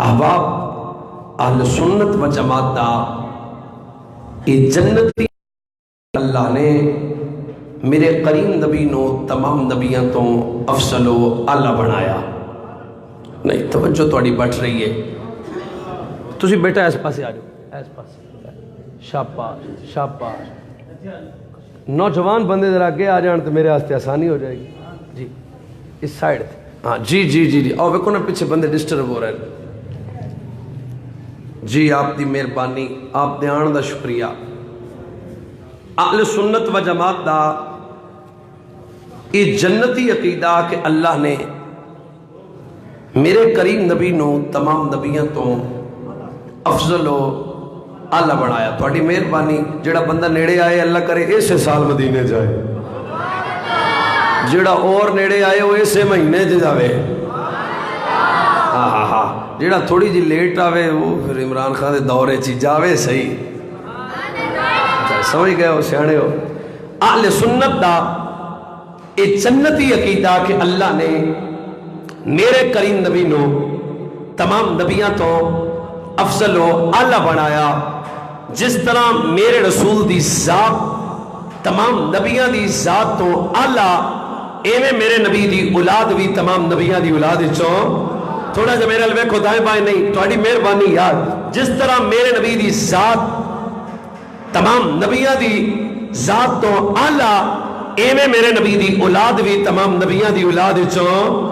احباب اہل سنت و جماعت دا یہ جنتی اللہ نے میرے قریب نبی نو تمام نبیاں تو افضل و اعلیٰ بنایا. نہیں توجہ تھوڑی بٹ رہی ہے. تسی بیٹا اس پاسے آ جاؤ, اس پاسے. شاباش شاباش. نوجوان بندے ذرا آگے آ جان تو میرے واسطے آسانی ہو جائے گی. جی اس سائڈ. ہاں جی جی جی جی. اور ویکو نا پیچھے بندے ڈسٹرب ہو رہے ہیں. جی آپ دی مہربانی, آپ دے آن دا شکریہ. اہل سنت و جماعت دا یہ جنتی عقیدہ کہ اللہ نے میرے قریب نبی نو تمام نبیاں تو افضل و اعلیٰ بنایا. تھوڑی مہربانی, جڑا بندہ نیڑے آئے اللہ کرے ایسے سال مدینے جائے, جڑا اور نیڑے آئے وہ ایسے مہینے جاوے. ہاں ہاں ہاں. جڑا تھوڑی جی لیٹ آوے وہ پھر عمران خان دے دورے چی جاوے صحیح. سمجھ گئے ہو, سیانے ہو. اہل سنت دا یہ جنتی عقیدہ کہ اللہ نے میرے کریم نبی نو تمام نبیاں تو افضل و اعلیٰ بنایا. جس طرح میرے رسول دی ذات تمام نبیاں دی ذات تو اعلیٰ, ایویں میرے نبی دی اولاد بھی تمام نبیاں دی اولاد چوں. تھوڑا جا میرے الوے کو دائیں بائیں نہیں, تھوڑی مہربانی یار. جس طرح میرے نبی دی ذات تمام نبیاں دی ذات تو اعلیٰ, ایویں میرے نبی دی اولاد بھی تمام نبیاں دی اولاد چوں.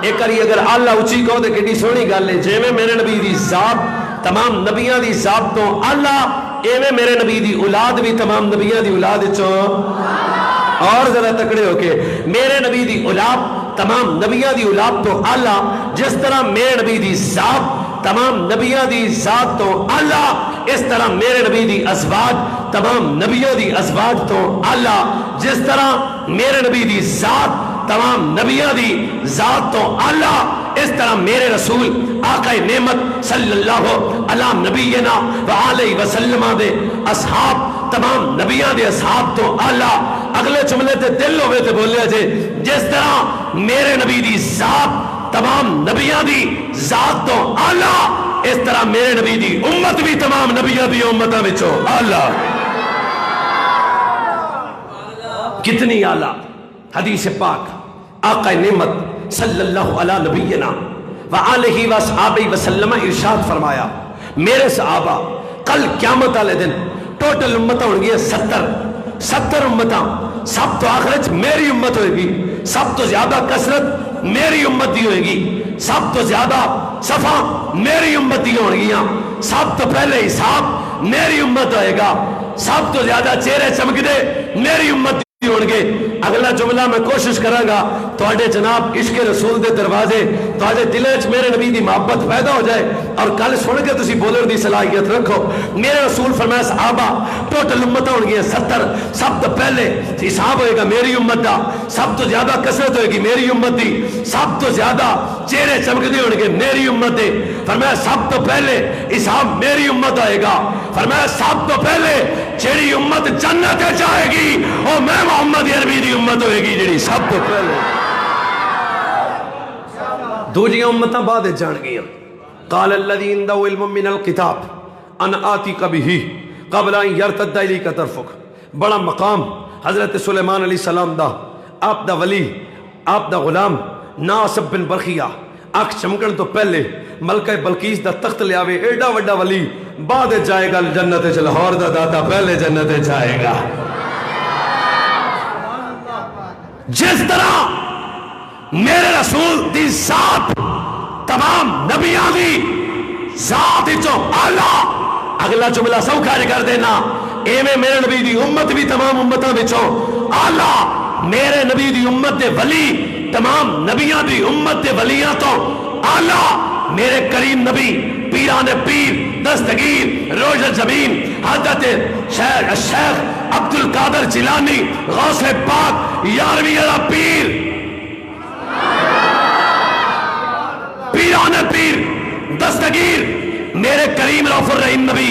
ایک کری اگر اعلیٰ اچھی کہو تو کتنی سونی گل ہے. جیویں میرے نبی دی ذات تمام نبیاں دی ذات تو اعلیٰ, ایویں میرے نبی دی اولاد بھی تمام نبیاں دی اولاد چوں. اور ذرا تکڑے ہو کے, میرے نبی دی اولاد تمام نبیاں دی اولاد تو اعلیٰ, جس طرح میرے نبی دی ذات تمام نبیاں دی ذات تو اعلیٰ, اس طرح میرے نبی دی ازواج تمام نبیوں دی ازواج تو اعلیٰ. جس طرح میرے نبی دی ذات تمام نبیوں دی ذات تو اعلیٰ, اس طرح میرے رسول آقا نعمت صلی اللہ علیہ نبینا وآلہ وسلم دے اصحاب تمام نبیوں دے اصحاب تو اعلیٰ. اگلے جملے تے دل ہوئے تے بولے جے, جس طرح میرے نبی دی ذات تمام نبیوں دی ذات تو اعلیٰ, اس طرح میرے نبی دی امت بھی تمام نبیوں دی امتوں وچوں اعلیٰ. کتنی اعلیٰ. حدیث پاک آقا نعمت صلی اللہ علیہ نبینا وآلہ وصحابہ وسلم ارشاد فرمایا, میرے صحابہ کل قیامت والے دن ٹوٹل امتاں ہوں گی 70 امتاں. سب تو آخرت میری امت ہوئے گی, سب تو زیادہ کثرت میری امت دی ہوئے گی, سب تو زیادہ صفا میری امت دی ہوں گیاں, سب تو پہلے حساب میری امت ہوئے گا, سب تو زیادہ چہرے چمکدے میری امت ہون گے. اگلا جملہ میں کوشش کروں گا تواڈے جناب عشق رسول دے دروازے تواڈے دل وچ میرے نبی دی محبت پیدا ہو جائے, اور کل سن کے تسی بولن دی صلاحیت رکھو. میرے رسول فرمایا صحابہ ٹوٹل امت ہون گی 70, سب تو پہلے حساب ہوئے گا میری امت دا, سب تو زیادہ کثرت ہوئے گی میری امت دی, سب تو زیادہ چہرے چمکدے ہون گے میری امت دے. فرمایا سب تو پہلے حساب میری امت آئے گا. فرمایا سب تو پہلے جیڑی امت جنت جائے گی وہ میں محمد عربی دی امت ہوئے گی جیڑی سب تو پہلے. دوجیاں امتاں بعد جان گیا. قال الذی عنده علم من الکتاب ان آتیک بہ قبل ان یرتد الیک طرفک. بڑا مقام حضرت سلیمان علیہ السلام دا, آپ دا ولی, آپ دا غلام ناصب بن برخیہ آنکھ چمکن تو پہلے ملکہ بلقیس دا تخت لے آوے. ایڈا وڈا ولی بعد جائے گا جنت چ, لاہور دا دادا پہلے جنت جائے گا. جس طرح میرے رسول دی ذات تمام نبیاں دی ذات چوں اعلیٰ. اگلا جملہ سوکھا کر دینا, ایویں میرے نبی دی امت بھی تمام امتاں وچوں اعلیٰ. میرے نبی دی امت دے ولی تمام نبیاں دی امت دے ولیاں تو اعلیٰ. میرے کریم نبی پیران پیر دستگیر روز زمین حضرت شیخ عبد القادر جیلانی غوث پاک 11ویں والا پیر, پیران پیر دستگیر میرے کریم رؤوف الرحیم نبی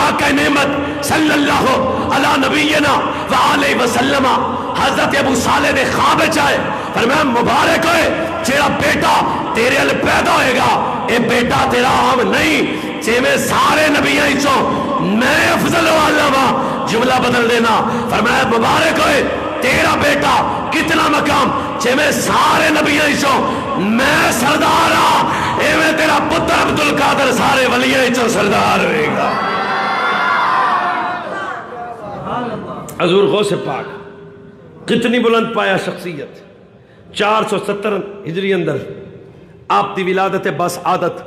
آقا نعمت صلی اللہ علیہ نبینا وآلہ وسلم حضرت ابو صالح دے خواب چاہے فرمایا مبارک ہوئے جیڑا بیٹا تیرے ال پیدا ہوئے گا اے بیٹا تیرا عام نہیں چے میں سارے نبیاں چوں میں افضل والا وا جملہ بدل دینا فرمایا مبارک ہوئے تیرا بیٹا کتنا مقام چے میں سارے نبیاں چوں میں سردار ہاں اے میں تیرا پتر عبدالقادر سارے ولیاں چوں سردار ہوئے گا حضور غوث پاک کتنی بلند پایا شخصیت 470 ہجری اندر آپ دی ولادت بس عادت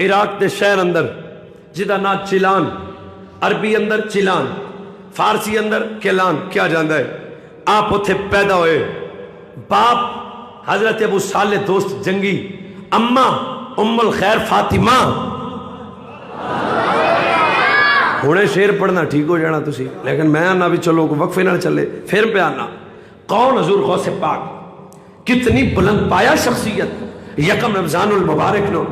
عراق دے شہر اندر جدا نا چیلان عربی اندر چیلان فارسی اندر کیلان کیا جاندہ ہے آپ اتھے پیدا ہوئے باپ حضرت ابو صالح دوست جنگی اماں ام الخیر فاطمہ ہونے شیر پڑھنا ٹھیک ہو جانا تسی لیکن میں آنا بھی چلو وقفے نہ چلے پھر پہ آنا کون حضور غوث پاک کتنی بلند پایا شخصیت یکم رمضان المبارک نو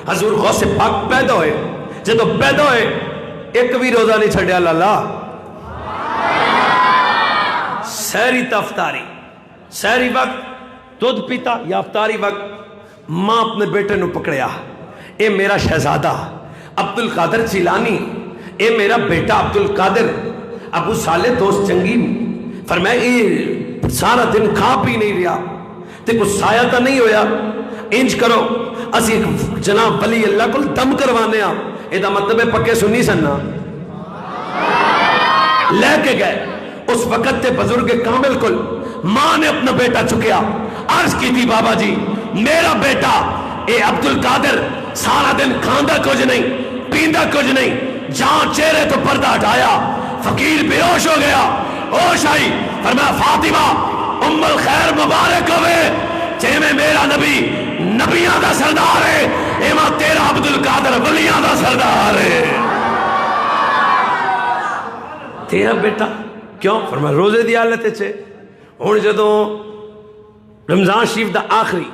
حضور غوث پاک پیدا ہوئے جدو پیدا ہوئے ایک بھی روزہ نہیں چھڑیا لالا سہری تا افطاری سہری وقت دودھ پیتا یا افطاری وقت ماں اپنے بیٹے نو پکڑیا اے میرا شہزادہ عبدالقادر چیلانی اے میرا بیٹا عبدالقادر ابو صالح دوست جنگی فرمایا اے سارا دن کھا پی نہیں رہا تے کچھ سایہ تا نہیں ہویا انج کرو اسی جناب ولی اللہ کو دم کروانے آ اے دا مطلب ہے پکے سنی سننا لے کے گئے اس وقت تے بزرگ کامل کل ماں نے اپنا بیٹا چکیا عرض کی تھی بابا جی میرا بیٹا اے عبدالقادر سارا دن کھاندہ کچھ نہیں پیندہ کچھ نہیں جہاں چہرے تو پردہ ہٹایا فقیر بے ہوش ہو گیا ہوش آئی فرمایا فاطمہ ام الخیر مبارک ہوئے چہ میں میرا نبی نبیاں دا سردار ہے ایمہ تیرا عبدالقادر ولیاں دا سردار ہے تیرا بیٹا کیوں فرمایا روزے دی حالت چھے ہون جدوں رمضان شریف دا آخری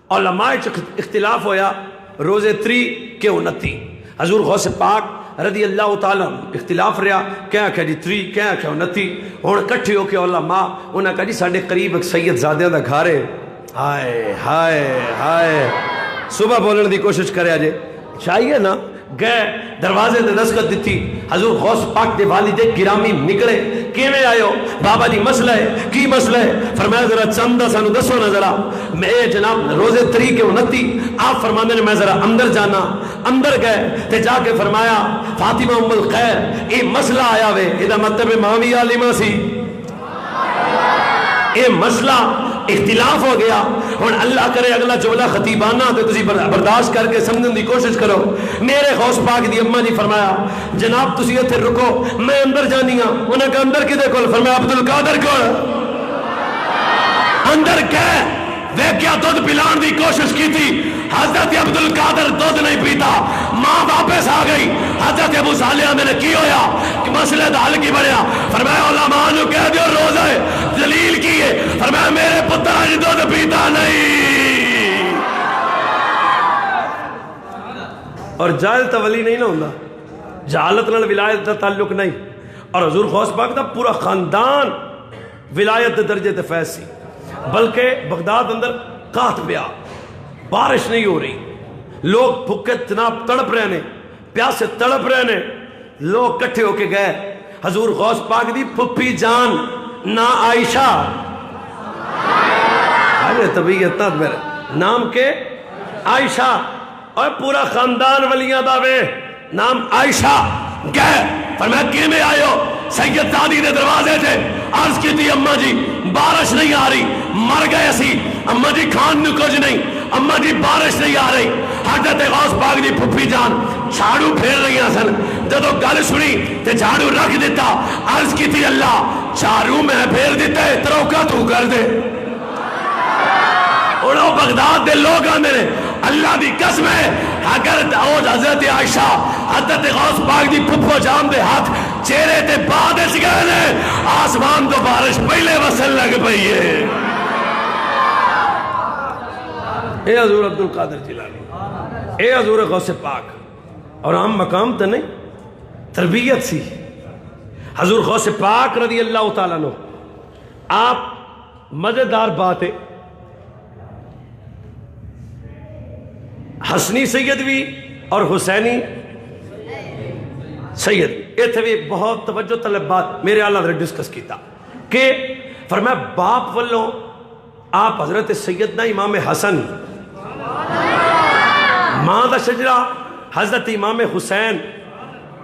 علماء اختلاف ہویا روزے 3 کے 29 حضور غوث پاک رضی اللہ تعالیٰ اختلاف رہا کیا کہ جی 3 کیا کہ 29 ہون کٹھے ہو کے علماء انہاں کہا جی ساڑھے قریب ایک سید زادیاں دا گھارے ہائے ہائے ہائے صبح بولنے دی کوشش کرے آجے چاہیے نا گئے دروازے دے دستخط دیتی حضور غوث پاک دے والد گرامی نکلے کیویں آئے بابا جی مسئلہ ہے کی مسئلہ ہے فرمایا ذرا چندہ سانو دسو نہ ذرا میں جناب روزے 3 کے 29 آپ فرماندے نے میں ذرا اندر جانا اندر گئے تے جا کے فرمایا فاطمہ ام الخیر اے مسئلہ آیا وے ادا مطلب ماوی عالمہ سی اے مسئلہ اختلاف ہو گیا اور اللہ کرے اگلا جملہ خطیبانہ تو تسی برداشت کر کے سمجھن دی کوشش کرو میرے غوث پاک دی اماں جی فرمایا جناب تسی اتھے رکو میں اندر جانی ہاں انہاں کہ اندر کدے کول فرمایا عبدالقادر کول اندر کہے وہ کیا دودھ پلان دی کوشش کی تھی حضرت عبدالقادر دودھ نہیں پیتا ماں واپس آ گئی حضرت ابو صالح میں نے کی ہویا کہ مسئلہ دا حل کی بڑھیا فرمایا علماء نے کہہ دیو روزہ ہے دلیل کی ہے فرمایا میرے پتر آج دودھ پیتا نہیں اور جاہل ولی نہیں نہ ہوندہ جہالت نال ولایت دا تعلق نہیں اور حضور غوث پاک دا پورا خاندان ولایت درجے تے فیض سی بلکہ بغداد اندر قحط پیا بارش نہیں ہو رہی لوگ بھوکے جناب تڑپ رہے نے پیاسے تڑپ رہے نے لوگ کٹھے ہو کے گئے حضور غوث پاک دی پھپھی جان نا عائشہ طبیعت میرے نام کے عائشہ اور پورا خاندان ولیاں داوے نام عائشہ گئے فرمایا کی میں آئے ہو سید دادی نے دروازے تھے عرض کی تھی اماں جی بارش نہیں آ رہی مر گئے اسی اماں جی کھان نو کچھ نہیں اماں جی بارش نہیں آ رہی حضرت غوث پاک دی پھپھی جان جھاڑو پھیر رہی ہیں سن جدو گل سنی تے جھاڑو رکھ دیتا عرض کی تھی اللہ جھاڑو میں پھیر دیتا ہے تروکا تو کر دے انہوں بغداد دے لوگ آنے نے اللہ دی قسم ہے اگر حضرت عائشہ حضرت غوث پاک دی پھپھو جان دے ہاتھ چہرے تے بادش گئے نے آسمان تو بارش پہلے وصل لگ پئی ہے اے حضور عبدالقادر جیلانی اے حضور غوث پاک اور عام مقام تو نہیں تربیت سی حضور غوث پاک رضی اللہ تعالیٰ عنہ آپ مزیدار بات ہے حسنی سید بھی اور حسینی سید بھی۔ اتنے بھی بہت توجہ طلب بات میرے آلہ حضرت ڈسکس کیتا کہ فرمایا باپ والوں آپ حضرت سیدنا امام حسن، ماں دا شجرہ حضرت امام حسین،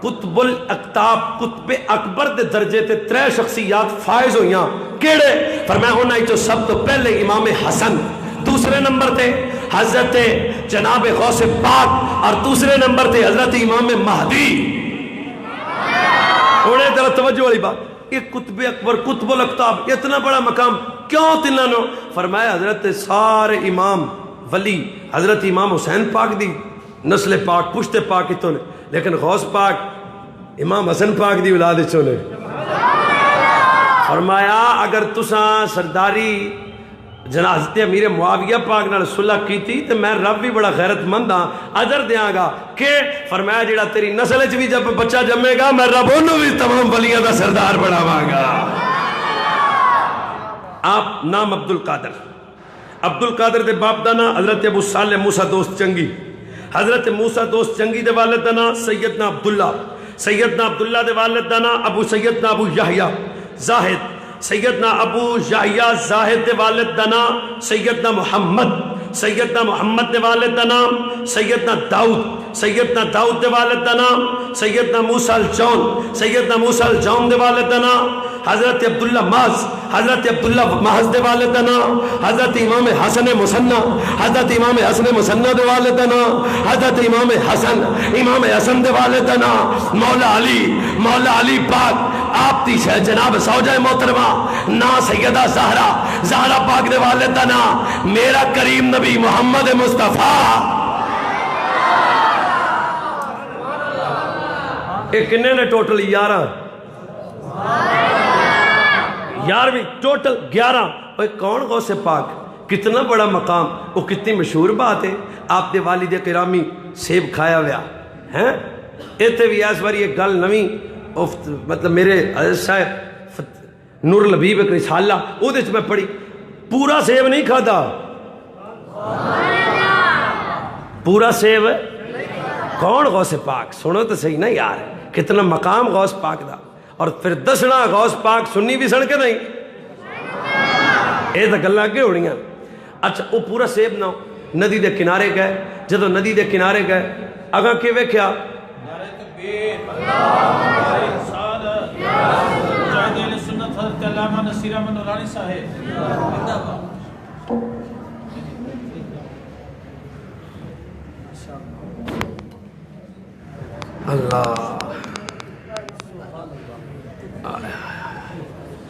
قطب الاقطاب قطب اکبر دے درجے تے 3 شخصیات فائز ہوئیاں کیڑے؟ فرمایا ہونا ہی تو سب تو پہلے امام حسن، دوسرے نمبر تے حضرت جناب غوث پاک اور دوسرے نمبر تے حضرت امام مہدی۔ انہیں ذرا توجہ والی بات، یہ قطب اکبر قطب الاقطاب اتنا بڑا مقام کیوں تنانو؟ فرمایا حضرت سارے امام ولی حضرت امام حسین پاک دی نسل پاک پشت پاک اتوں نے، لیکن غوث پاک امام حسن پاک دی اولاد اتوں نے۔ فرمایا اگر تساں سرداری جناب حضرت امیر معاویہ پاک نال صلح کیتی تو میں رب بھی بڑا غیرت مند ہاں، اجر دیاں گا کہ فرمایا جڑا تیری نسل وچ بھی جب بچہ جمے گا میں رب انہوں بھی تمام ولیاں دا سردار بناواں گا۔ آپ نام عبد القادر دے باپ دا نام حضرت ابو صالح موسیٰ دوست چنگی، حضرت موسیٰ دوست چنگی دے والد دا نام سیدنا عبداللہ دے والد دا نام سیدنا ابو یحییٰ زاہد، سیدنا ابو یحییٰ زاہد دے والد دا نام سیدنا محمد دے والد دا نام سیدنا داؤد دے والد دا نام سیدنا موسیٰ الجون دے والد دا نام حضرت عبداللہ محض دے والد دا نام حضرت امام حسن مسنہ دے والد دا نام حضرت امام حسن دے والد دا نام مولا علی پاک آپ تی جناب زوجہ محترمہ نا سیدہ زہرا پاک دے والد دا نام میرا کریم نبی محمد مصطفیٰ۔ ایک کنے نے ٹوٹل 11 ٹوٹل 11۔ اوہ کون غوث پاک، کتنا بڑا مقام، وہ کتنی مشہور بات ہے۔ آپ دے والد کرامی سیب کھایا ہویا ہیں، ایتے بھی اس بار یہ گل نویں مطلب میرے حضرت صاحب نور لبیب ایک رسالہ وہ دے میں پڑھی، پورا سیب نہیں کھادا، پورا سیب کون غوث پاک؟ سنو تو صحیح نا یار، کتنا مقام غوث پاک دا، اور پھر دسنا غوث پاک سنی بھی سن کے نہیں، اے تو گلاں اگے ہونیاں۔ اچھا وہ پورا سیب نہ ندی دے کنارے گئے، جدو ندی دے کنارے گئے اگاں کی ویکھیا اللہ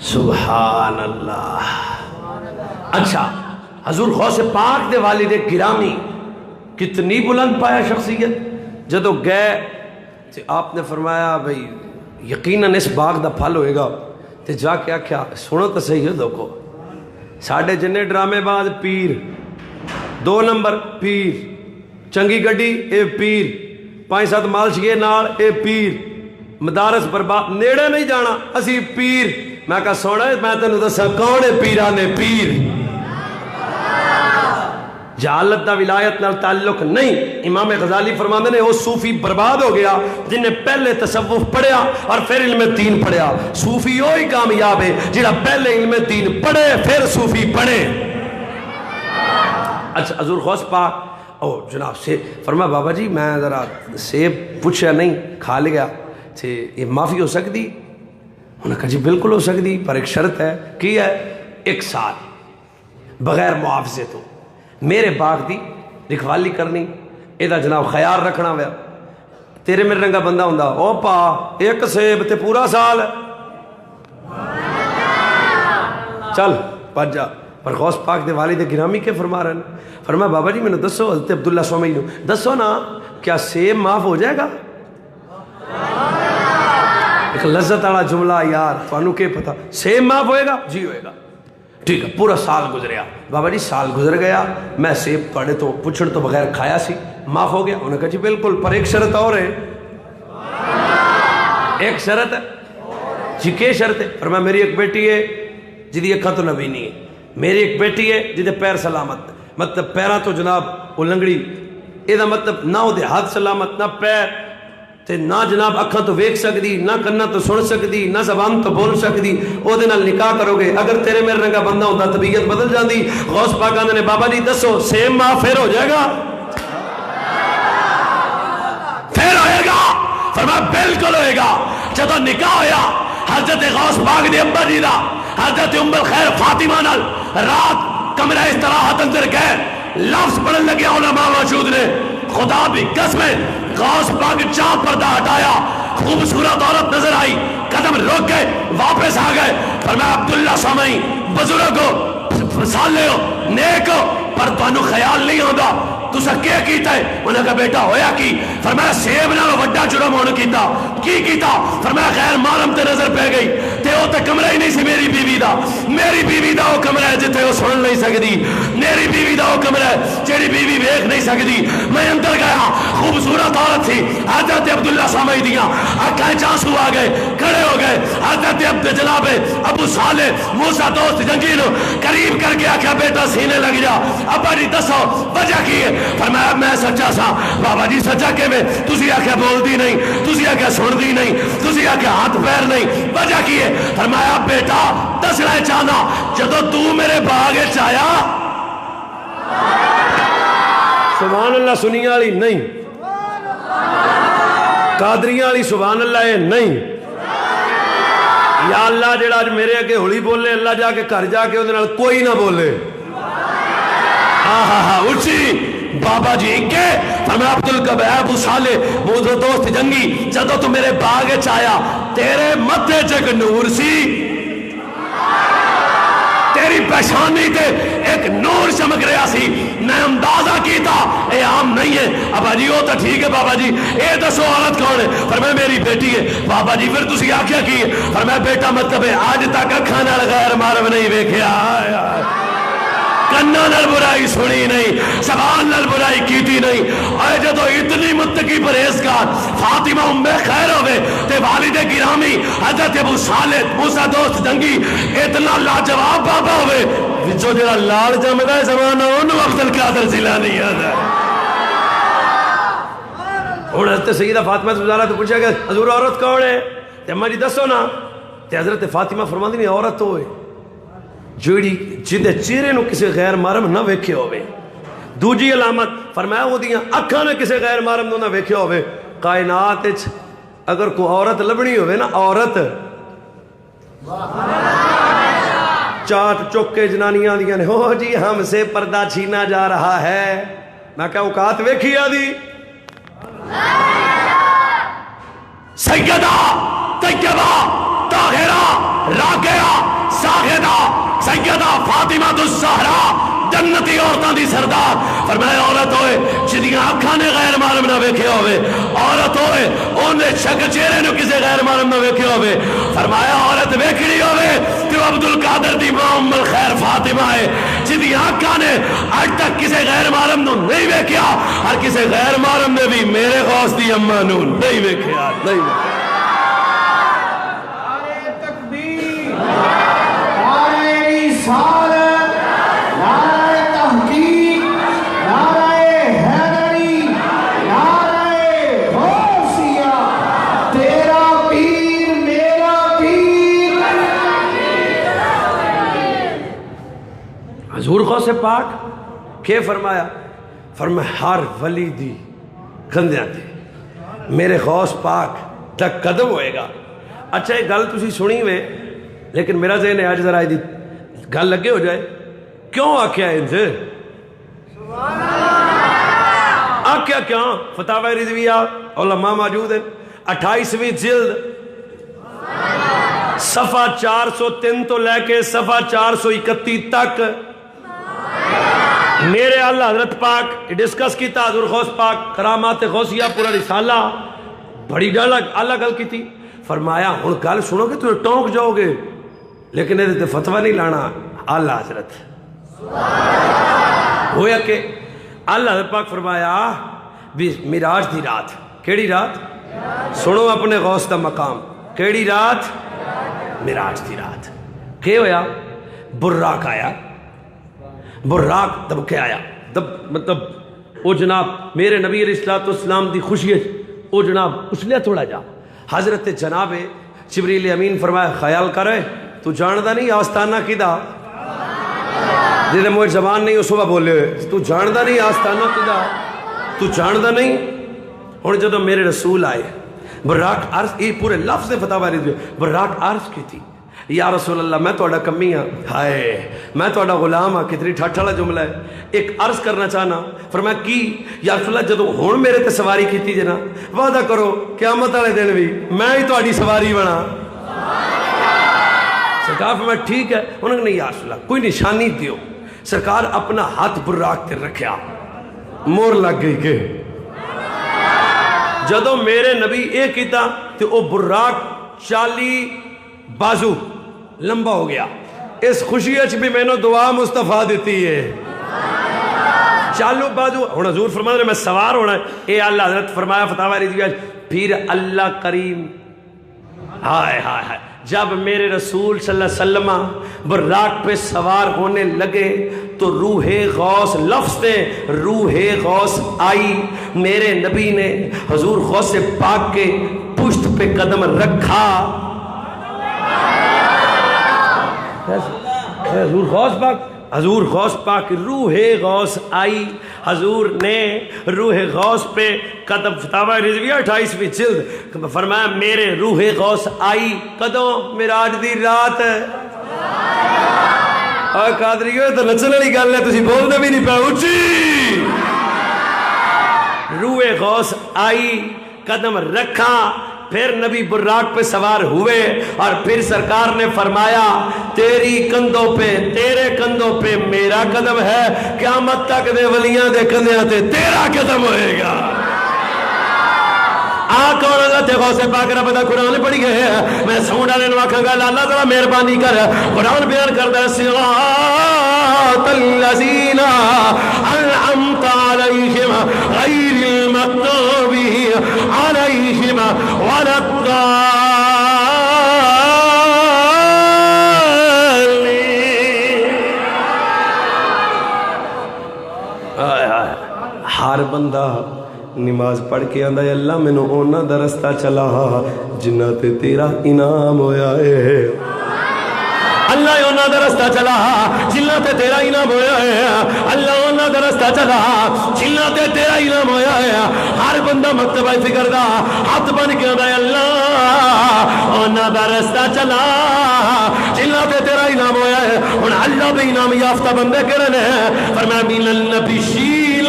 سبحان اللہ۔ اچھا حضور غوث پاک دے والد گرامی کتنی بلند پایا شخصیت، جدو گئے تو آپ نے فرمایا بھئی یقیناً اس باغ دا پھل ہوئے گا، تو جا کے آکھیا سنو تو صحیح ہو دوکو، ساڑھے جنے ڈرامے باز پیر، 2 نمبر پیر، چنگی گڈی اے پیر، 5-7 مال شگے نال اے پیر، مدارس برباد نیڑے نہیں جانا اسی پیر۔ میں کہا سونا میں تینوں دسا کون ہے پیرانے پیر؟ جہالت دا ولایت نال تعلق نہیں۔ امام غزالی فرماندے نے وہ صوفی برباد ہو گیا جن نے پہلے تصوف پڑھیا اور پھر علم دین پڑھیا، صوفی وہی کامیاب ہے جنہاں پہلے علم دین پڑھے پھر صوفی پڑھے۔ اچھا حضور غوث پاک او جناب سے فرما بابا جی میں ذرا سیب پوچھا نہیں کھا لیا تھے، یہ معافی ہو سکتی؟ انہوں نے کہا جی بالکل ہو سکتی، پر ایک شرط ہے۔ کی ہے؟ 1 سال بغیر معاوضے تو میرے باغ دی رکھوالی کرنی، یہ جناب خیال رکھنا ہوا۔ تیرے میرے رنگا بندہ ہوں او پا 1 سیب تے پورا سال چل پج جا۔ پر غوث پاک دے والد گرامی کے فرما رہے ہیں، فرما بابا جی میں نے دسو، حضرت عبداللہ سومی نو دسو نا کیا سیب معاف ہو جائے گا؟ ایک لذت والا جملہ یار، تھانوں کے پتا سیب معاف ہوئے گا؟ جی ہوئے گا۔ ٹھیک ہے پورا سال گزریا، بابا جی سال گزر گیا، میں سیب پڑھے تو پوچھڑ تو بغیر کھایا سی، معاف ہو گیا؟ انہوں نے کہا جی بالکل، پر ایک شرط اور ہے۔ ایک شرط ہے جی، کیا شرط ہے؟ فرمایا میری ایک بیٹی ہے جدی اکھاں تو نبی نہیں ہے، میری ایک بیٹی ہے جدے پیر سلامت، مطلب پیرا تو جناب وہ لنگڑی یہ مطلب نہ وہ ہاتھ سلامت، نہ پیر تے نہ جناب اکھاں تو ویکھ سکتی، نہ کنا تو سن سکتی، نہ زبان تو بول سکتی، او دے نال نکاح کرو گے، اگر تیرے میرے رنگا بندہ ہوتا طبیعت بدل جاندی۔ غوث پاک آندے نے بابا جی دسو سیم ماں پھر ہو جائے گا؟ پھر ہوئے گا؟ فرمایا بالکل ہوئے گا۔ جدو نکاح ہویا حضرت غوث پاک دے ابا جی دا حضرت ام الخیر فاطمہ نال رات کمرہ استراحت اندر گئے، لفظ پڑھن لگے علماء موجود نے، خدا بھی قسم ہے غوث پاک چاند پردہ ہٹایا، خوبصورت عورت نظر آئی، قدم روک گئے، واپس آ گئے۔ فرمایا عبداللہ سامعی بزرگ ہو، صالح ہو، نیک ہو، پر تانوں خیال نہیں ہوتا تسا کیا کیتا ہے؟ انہوں نے کہا بیٹا ہویا کی؟ فرمایا سیب نالوں وڈا جرم ہونے کیتا۔ کی کیتا؟ فرمایا غیر محرم تے نظر پہ گئی تے او تے کمرہ ہی نہیں سی میری بیوی دا، میری بیوی دا وہ کمرہ ہے جتے وہ سن نہیں سکتی، میری بیوی دا وہ کمرہ ہے جیڑی بیوی ویکھ نہیں سکتی۔ میں اندر گیا، خوبصورت عورت تھی، حضرت عبداللہ سامعی دیاں اکھائیں چانسو آ گئے، کھڑے ہو گئے۔ حضرت جناب ابو صالح موسیٰ دوست جنگی نو قریب کر کے آکھا بیٹا سینے لگ جا، ابا جی دسو وجہ کی ہے؟ فرمایا میں سچا سا۔ بابا جی سچا کہ میں تسی آکھا بول دی نہیں، تسی آکھا سن دی نہیں، تسی آکھا ہاتھ پیر نہیں، وجہ کی ہے؟ فرمایا بیٹا دسنا چاہنا جدو تو میرے باغے چایا سبحان اللہ سنی والی نہیں، قادریاں والی سبحان اللہ ہے نہیں، یا اللہ جڑا آج میرے اگے ہولی بولے اللہ جا کے گھر جا کے اودے نال کوئی نہ بولے۔ اچھی بابا جی کے فرمایا عبدالکبیر ابو صالح موزو دوست جنگی جدو تو میرے باغے چایا تیرے متھے چک نور سی، تیری پیشانی تے ایک نور چمک رہا سی، میں اندازہ کیتا اے عام نہیں ہے۔ ابا جی وہ تو ٹھیک ہے بابا جی، اے دسو عورت کون ہے؟ فرمایا میری بیٹی ہے۔ بابا جی پھر تسی آکھیا کی ہے؟ فرمایا بیٹا مطلب ہے آج تک اکھاں نال غیر محرم نہیں ویکھیا، کنا نال برائی سنی نہیں، زبان نال برائی کیتی نہیں۔ اے جدو اتنی متقی پرہیزگار فاطمہ ام خیر ہوئے تے والد گرامی حضرت ابو صالح موسیٰ دوست جنگی اتنا لاجواب بابا ہوئے جو جڑا لال جمدہ ہے زمانہ انہوں عبد القادر جیلانی یاد ہے۔ اور حضرت سیدہ فاطمہ زہرا تو پوچھا کہ حضور عورت کون ہے؟ تے اماں جی دسو نا، تے حضرت فاطمہ فرماندی نہیں عورت ہوئے جوڑی جدے چہرے نو کسی غیر محرم نہ ویکھے ہوئے۔ دوجی علامت فرمایا وہ دیاں اکھاں نے کسی غیر محرم نو نہ ویکھے ہوئے۔ کائنات وچ اگر کوئی عورت لبنی ہوئے نا، عورت چاٹ چک کے جنانیاں دیاں نے ہو جی ہم سے پردہ چھینا جا رہا ہے، میں کہا اوقات ویکھی آدھی سیدہ طیبہ طاہرہ راقیہ ساجدہ سیدہ فاطمہ الزہرا جنتی عورتاں دی سردار۔ فرمایا عورت ہوئے جدیاں اکھاں نے غیر محرم نہ ویکھے ہوئے، عورت ہوئے انہیں شک چہرے نو کسی غیر محرم نہ ویکھے ہوئے۔ فرمایا عورت ویکھنی ہوئے تو عبدالقادر دی ماں ام الخیر فاطمہ ہے جدیاں اکھاں نے آج تک کسی غیر محرم نو نہیں ویکھیا، اور کسی غیر محرم نے بھی میرے غوث دی اماں نو نہیں ویکھیا، نہیں ویکھیا۔ حضور غوث پاک کیا فرمایا؟ فرمایا ہر ولی دی کندیاں تے میرے غوث پاک تک قدم ہوئے گا۔ اچھا یہ گل تسی سنی ہوئے لیکن میرا ذہن ہے آج ذرا دی گل لگے ہو جائے، کیوں آکھیا ہے انجھے؟ آکھیا کیوں؟ فتاوی رضویہ علماء موجود ہیں، 28ویں جلد صفحہ 403 تو لے کے صفحہ 431 تک میرے اللہ حضرت پاک ڈسکس کیتا حضور غوث پاک کرامات غوثیہ پورا رسالہ بڑی اللہ گل کی تھی۔ فرمایا ہن گل سنو گے تو ٹونک جاؤ گے لیکن یہ تے فتویٰ نہیں لانا۔ اللہ حضرت ہویا کہ اللہ حضرت پاک فرمایا بھی معراج دی رات، کیڑی رات؟ سنو اپنے غوث دا مقام، کیڑی رات؟ معراج دی رات۔ کیا ہویا؟ براق آیا، براق دب کے آیا، مطلب او جناب میرے نبی علیہ السلام دی خوشی او جناب اچھلیا تھوڑا جا. حضرت جناب جبریل امین فرمایا خیال کرے تو جاندا نہیں آستانہ کدا جے مجھے زبان نہیں اس صبح بولے تو جاندا نہیں آستانہ کدا تو جاندا نہیں. ہن جدوں میرے رسول آئے براق عرض یہ پورے لفظ فتح باری براق عرض کی تھی یا رسول اللہ میں توڑا کمی ہاں ہائے میں توڑا غلام ہاں. کتنی ٹھٹھ والا جملہ ہے. ایک عرض کرنا چاہنا فرمایا کی یا رسول اللہ جدو ہون میرے تے سواری کیتی جنا وعدہ کرو قیامت والے دن بھی میں ہی تہاڈی سواری بنا. سرکار فرمایا ٹھیک ہے. انہوں نے نہیں یا رسول اللہ کوئی نشانی دیو. سرکار اپنا ہاتھ براق تے رکھیا مور لگ گئی کہ جدو میرے نبی اے کیتا تے او براق 40 بازو لمبا ہو گیا. اس خوشی اچ بھی میں نے دعا مصطفیٰ دیتی ہے 40 بازو. ہن حضور فرما رہے میں سوار ہونا ہے. اے اللہ حضرت فرمایا فتاوی رضویہ پھر اللہ کریم ہائے ہائے ہائے جب میرے رسول صلی اللہ علیہ وسلم براق پہ سوار ہونے لگے تو روح غوث لفظ تھے روح غوث آئی. میرے نبی نے حضور غوث پاک کے پشت پہ قدم رکھا. حضور غوث پاک روح غوث آئی. حضور نے روح غوث پہ قدم فتاوی رضویہ 28ویں جلد فرمایا میرے روح غوث آئی کدوں معراج دی رات. اور قادری ہوئے تو نچن والی گل ہے تسی بولتے بھی نہیں پے اچھی. روح غوث آئی قدم رکھا پھر نبی براق پہ سوار ہوئے اور پھر سرکار نے فرمایا تیری کندھوں پہ تیرے کندھوں پہ میرا قدم ہے قیامت تک دے ولیاں دے کندھیاں تے تیرا قدم ہوئے گا. کون حضرت غوث پاک رب دا قرآن پڑھی گئے ہیں. میں سونڈا نے نواکھاں گا اللہ ذرا مہربانی کر قرآن بیان کردہ صراط الذین انعمت علیہم غیر المغضوب علیہم ولا الضالین. ہر بندہ نماز پڑھ کے آندا ہے اللہ میں نو اونا دا رستہ چلا جنہ تے تیرا انعام ہویا ہے. اللہ اونا دا رستہ چلا جنہ تے تیرا انعام ہویا ہے. اللہ اونا دا رستہ چلا جنہ تے تیرا انعام ہویا ہے. ہر بندہ مکتبہ فکر دا ہاتھ بن کے آندا ہے اللہ اونا دا رستہ چلا جنہ تے تیرا انعام ہویا ہے. ہن اللہ بھی انعام یافتہ بندے کہڑے نے فرمایا من النبیین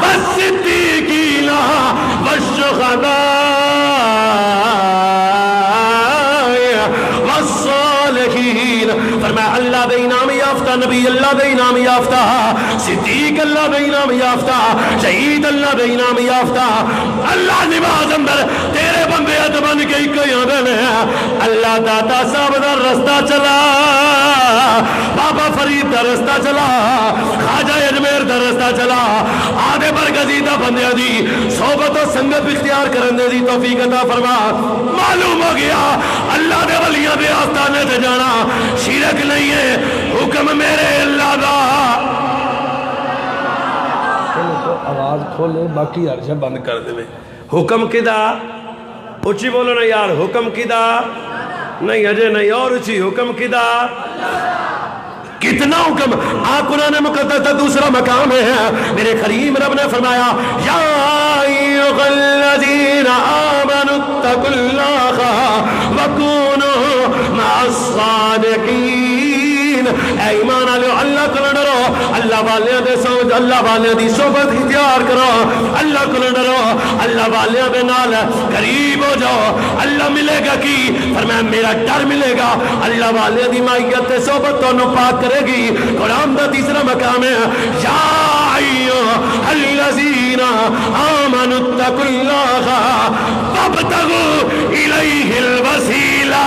والصدیقین والشہداء والصالحین. فرمایا اللہ دے انعام یافتہ نبی اللہ دے انعام یافتہ صدیق اللہ دے انعام یافتہ شہید اللہ دے انعام یافتہ. اللہ نماز اندر تیرے بندے ادبن کے کئی آدھے نے اللہ داتا صاحب دا رستہ چلا بابا فرید دا رستہ چلا خواجہ اجمیر دا رستہ چلا آدھے برگزیدہ بندے دی صحبت و سنگت اختیار کرنے دی توفیق عطا فرما. معلوم ہو گیا اللہ دے ولیاں دے آستانے تے جانا شرک نہیں ہے حکم میرے اللہ دا. آواز کھولے باقی عرشہ بند کر دے. حکم کدا اچھی بولو نا یار حکم کدا نہیں اجے نہیں اور اچھی حکم کدا کتنا حکم قرآن مقدس کا دوسرا مقام ہے. میرے کریم رب نے فرمایا یا ایھا الذین آمنوا اتقوا اللہ وکونوا مع الصادقین. اے ایمان والو اللہ کو ڈرو اللہ والے دے سوچ اللہ والے دی صحبت اختیار کرو اللہ کو ڈرو اللہ والے دے نال قریب ہو جاؤ. اللہ ملے گا کی فرمایا میرا ڈر ملے گا اللہ والے دی معیت تے صحبت تو پاک کرے گی. قرآن دا تیسرا مقام ہے یا ایھا الذین آمنوا اتقوا اللہ وابتغوا الیہ الوسیلہ.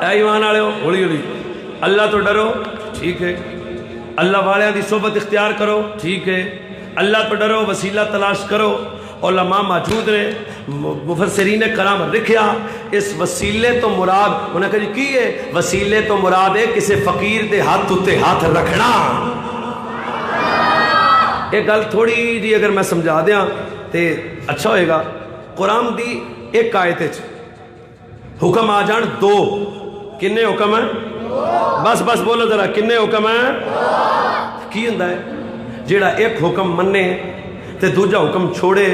اے ایمان والے ہولی ہولی اللہ تو ڈرو ٹھیک ہے اللہ والے دی صحبت اختیار کرو ٹھیک ہے اللہ تو ڈرو وسیلہ تلاش کرو علماء موجود نے مفسرین کرام لکھیا اس وسیلے تو مراد انہیں کہا جی کی ہے وسیلے تو مراد ہے کسی فقیر دے ہاتھ اتے ہاتھ رکھنا. ایک گل تھوڑی جی اگر میں سمجھا دیاں تے اچھا ہوئے گا. قرآن دی ایک آیت حکم آ جان دو. کنے حکم ہیں؟ بس بس بولو ذرا کنے حکم ہیں؟ کی ہوندا ہے جیڑا ایک حکم منے تے دوجا حکم چھوڑے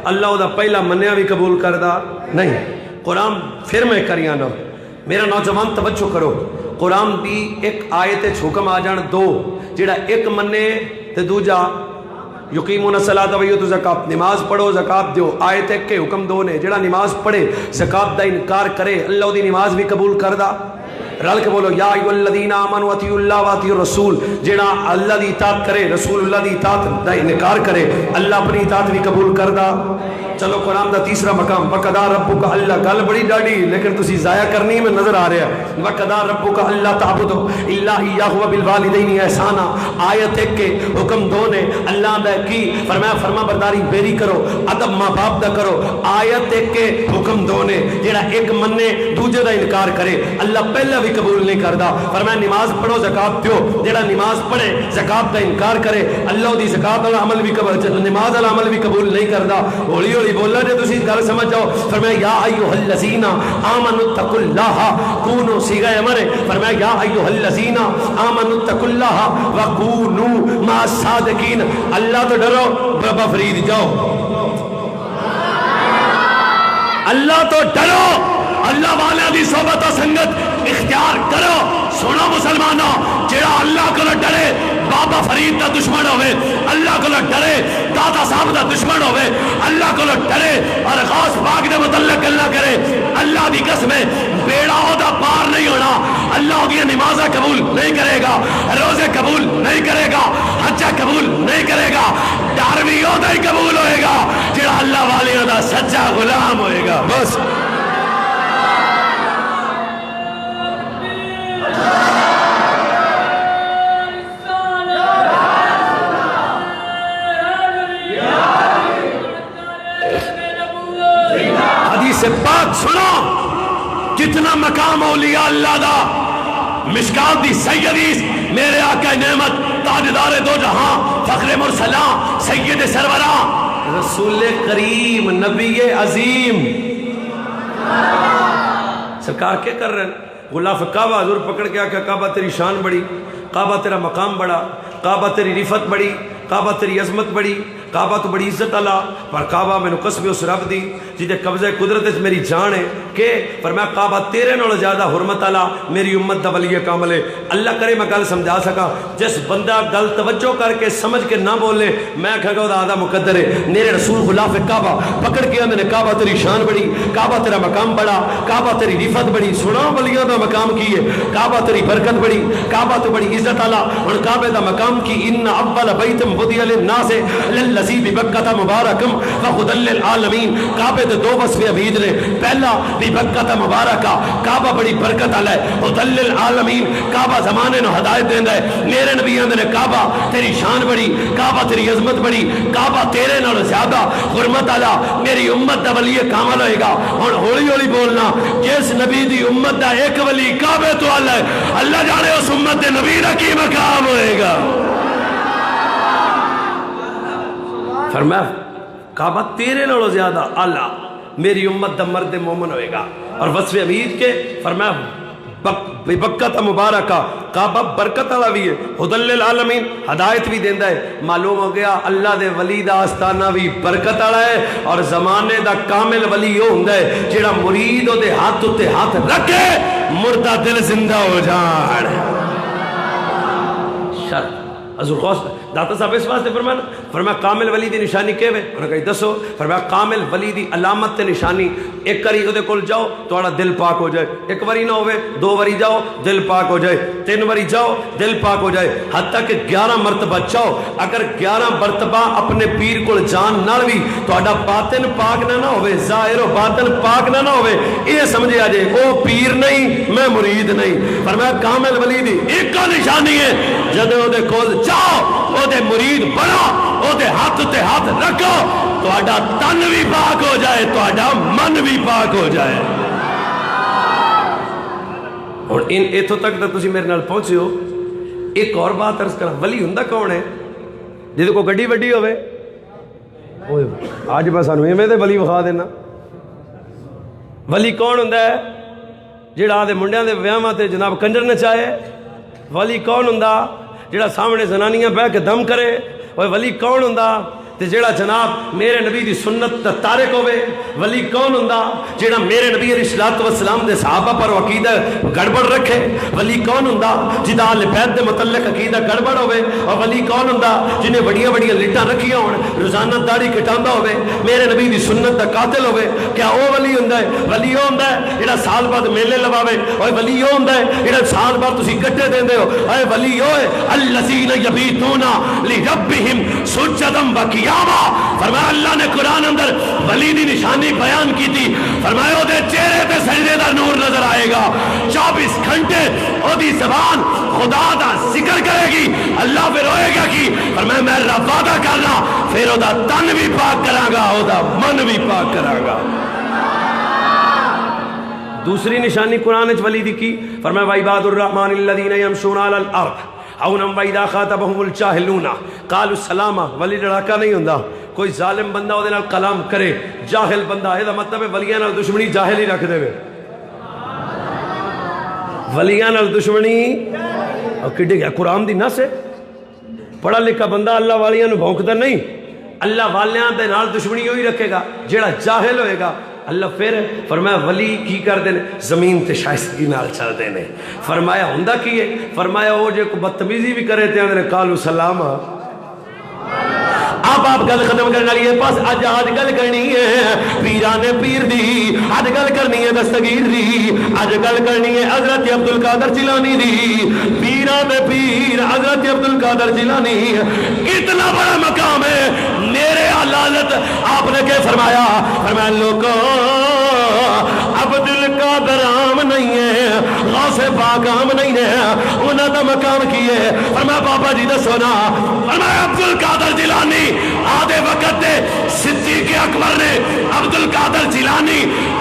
اللہ دا پہلا منیا بھی قبول کردا نہیں. قرآن پھر میں کریاں نا میرا نوجوان توجہ کرو. قرآن دی ایک آیت حکم آ جان دو. جیڑا ایک منے تے دوجا یقیمون الصلاۃ و یؤتون الزکات نماز پڑھو زکات دیو. آیت ایک کے حکم دو نے. جیڑا نماز پڑھے زکات دا انکار کرے اللہ دی نماز بھی قبول کردا. رل کے بولو یا ایھا الذین آمنوا اطیعوا اللہ واطیعوا الرسول. جیڑا اللہ دی اطاعت کرے رسول اللہ دی اطاعت دا انکار کرے اللہ اپنی اطاعت بھی قبول کردا. چلو قرآن دا تیسرا مقام وَقَضَىٰ رَبُّكَ اللہ گل بڑی ڈاڑی لیکن تسی ضائع کرنی میں نظر آ رہا ہے. وَقَضَىٰ رَبُّكَ أَلَّا تَعْبُدُوا إِلَّا إِيَّاهُ وَبِالْوَالِدَيْنِ إِحْسَانًا. آیت ایک کے حکم دو نے اللہ نے کی فرمایا فرما برداری بیری کرو ادب ماں باپ دا کرو. آیت ایک کے حکم دو نے. جیڑا ایک منے دوجے دا انکار کرے اللہ پہلا بھی قبول نہیں کردا. فرمایا نماز پڑھو زکات دیو. جیڑا نماز پڑھے زکات دا انکار کرے اللہ دی زکات والا عمل بھی قبول نماز والا عمل بھی قبول نہیں کردا. ہولی ہولی بولا جے تسی گل سمجھ جاؤ. فرمایا یا ایھا الذین آمنوا اتقوا اللہ کونوا صیغہ امر. فرمایا یا ایھا الذین آمنوا اتقوا اللہ وکونوا مع الصادقین. اللہ تو ڈرو بابا فرید جاؤ. اللہ تو ڈرو اللہ والے دی صحبت و سنگت اختیار کرو. سنو مسلمانوں جڑا اللہ کو ڈرے بابا فرید دا دشمن ہوئے اللہ کو ڈرے دادا صاحب دا دشمن ہوئے اللہ کو ڈرے اور غوث پاک دے متعلق اللہ کرے اللہ دی قسم ہے بیڑا ہو دا پار نہیں ہونا. اللہ دی نمازہ قبول نہیں کرے گا روزے قبول نہیں کرے گا حجہ قبول نہیں کرے گا. ڈر بھی ہو دا ہی قبول ہوئے گا جڑا اللہ والیوں دا سچا غلام ہوئے گا. بس حدیث پاک سنو کتنا مقام اولیاء اللہ دا. مشکات دی صحیح حدیث میرے آقا نعمت تاجدار دو جہاں فخر مرسلاں سید سروراں رسول کریم نبی عظیم سرکار کیا کر رہے ہیں؟ غلاف کعبہ حضور پکڑ کے آکھا کعبہ تیری شان بڑی کعبہ تیرا مقام بڑا کعبہ تیری رفت بڑی کعبہ تیری عظمت بڑی کعبہ تو بڑی عزت اللہ پر کعبہ میں قسم اس رب دی جیدے قبضہ قدرت میری جان ہے کہ پر میں کعبہ تیرے نوڑ زیادہ حرمت اللہ میری امت دا ولی کامل ہے. اللہ کرے میں گل سمجھا سکا جس بندہ گل توجہ کر کے سمجھ کے نہ بولے میں کہا دا آدھا مقدر ہے. میرے رسول غلاف کعبہ پکڑ کے میں نے کعبہ تیری شان بڑی کعبہ تیرا مقام بڑا کعبہ تیری رفت بڑی. سنا ولیوں دا مقام کی ہے کعبہ تیری برکت بڑی کعبہ تو بڑی عزت اللہ اور کعبہ دا مقام کی ان اول بیت بدی للناس للذی ببکۃ مبارکم وہدی للعالمین. کعبے دے دو وصف عبید نے. پہلا ببکۃ مبارکہ کعبہ بڑی برکت والا ہے. ہدی للعالمین کعبہ زمانے نو ہدایت دیندا ہے. میرے نبیوں نے کعبہ تیری شان بڑی کعبہ تیری عظمت بڑی کعبہ تیرے نال زیادہ حرمت والا میری امت دا ولی کامل ہوئے گا. ہن ہولی ہولی بولنا جس نبی دی امت دا ایک ولی کعبے تو اللہ ہے اللہ جانے اس امت دے نبی دا کی مقام ہوئے گا. فرمایا کعبہ تیرے نالوں زیادہ اعلیٰ میری امت دا مرد مومن ہوئے گا. اور وصف امید کے فرمایا ببکۃ مبارکہ کعبہ برکت والا بھی ہے ہدی للعالمین ہدایت بھی دیندا ہے. معلوم ہو گیا اللہ دے ولی دا آستانہ بھی برکت والا ہے اور زمانے دا کامل ولی وہ ہوندا ہے جیڑا مرید دے ہاتھ تے ہاتھ رکھے مردہ دل زندہ ہو جان. شرط حضور غوث داتا صاحب اس واسطے فرمایا کامل ولی دی نشانی کیا ہے؟ انہوں نے کہا دسو. فرمایا کامل ولی دی علامت تے نشانی ایک کری او دے کول جاؤ تہاڈا دل پاک ہو جائے. ایک واری نہ ہوئے دو واری جاؤ دل پاک ہو جائے تین واری جاؤ دل پاک ہو جائے حتیٰ کہ 11 مرتبہ جاؤ. اگر 11 مرتبہ اپنے پیر کول جان نال بھی تہاڈا باطن پاک نہ ہوئے ظاہر و باطن پاک نہ ہوئے یہ سمجھے آجے او پیر نہیں میں مرید نہیں. فرمایا کامل ولی دی ایک نشانی ہے جدے او دے کول جاؤ او دے مرید بنا او او دے ہاتھ تے ہاتھ رکھو تہاڈا تن بھی پاک ہو جائے تہاڈا من بھی پاک ہو جائے. اور ان ایتھوں تک تو تسی میرے نال پہنچے ہو. ایک اور بات عرض کرا, ولی ہوندا کون ہے جہدے کو گڈی وڈی ہوئے؟ آج میں سانو ایویں دے ولی وکھا دینا. ولی کون ہوندا ہے جہڑا آدھے منڈیاں دے ویاواں تے جناب کنجر نچائے؟ ولی کون ہوندا جہڑا سامنے زنانیاں بہ کے دم کرے؟ ولی کون ہوندا تے جیڑا جناب میرے نبی دی سنت دا تارک ہوئے؟ ولی کون ہوندا جیڑا میرے نبی علیہ الصلوۃ والسلام دے صحابہ پر عقیدہ گڑبڑ رکھے؟ ولی کون ہوندا جدا اہل بیت دے متعلق عقیدہ گڑبڑ ہوئے؟ اور ولی کون ہوندا جنہیں بڑیاں بڑیاں لٹاں رکھیاں ہون, روزانہ داڑھی کٹاندا ہوئے, میرے نبی دی سنت دا قاتل ہوئے؟ کیا او ولی ہوندا ہے؟ ولی او ہوندا ہے جیڑا سال بعد میلے لواوے. اور ولی او ہوندا ہے جیڑا سال بعد تسی گٹے دیندے ہو. اے ولی او ہے الذین یبیتون لربہم سجدا وقیاما. فرمایا اللہ نے قرآن اندر ولی دی نشانی بیان کی تھی. فرمایا او دے چہرے تے سجدے دا نور نظر آئے گا. 24 گھنٹے او دی زبان خدا دا ذکر کرے گی. اللہ پھر روئے گا کی فرمایا میں رب وعدہ کرنا پھر او دا تن بھی پاک کراں گا او دا من بھی پاک کراں گا. دوسری نشانی قرآن وچ ولی دی کی فرمایا وعباد الرحمن الذین یمشون علی الارض اونم وَإِذَا خَاطَبَهُمُ الْجَاهِلُونَ قَالُوا السَّلَامَ. ولی لڑاکا نہیں ہوندا. کوئی ظالم بندہ او دے نال کلام کرے, جاہل بندہ, اے دا مطلب ہے ولیاں نال دشمنی جاہل ہی رکھ دے وے. ولیاں نال دشمنی اور کڈے گیا قرآن دی نس ہے. پڑھا لکھا بندہ اللہ والیاں نو بھونکدا نہیں. اللہ والیاں دے نال دشمنی ہوئی رکھے گا. جیڑا جاہل ہوئے گا اللہ پھر فرمایا ولی کی کر دینے زمین تے شائستگی نال چل دینے. فرمایا ہوندا کی ہے؟ فرمایا وہ جو بدتمیزی بھی کرے تے اندر قالوا سلام. آپ گل ختم کرنے والی ہے پاس آج گل کرنی ہے پیران پیر دی, آج گل کرنی ہے دستگیر دی, آج گل کرنی ہے حضرت عبد القادر جیلانی دی. پیران پیر حضرت عبد القادر جیلانی اتنا بڑا مقام ہے. میرے حالت آپ نے کیا فرمایا؟ فرمایا لوگوں عبد القادر عام نہیں ہے, غوث پاک عام نہیں ہے, انہاں دا مقام کی ہے. فرمایا بابا جی دسو نا. فرمایا عبد القادر جیلانی آدھے وقت دے صدیق اکبر نے, عبد القادر جیلانی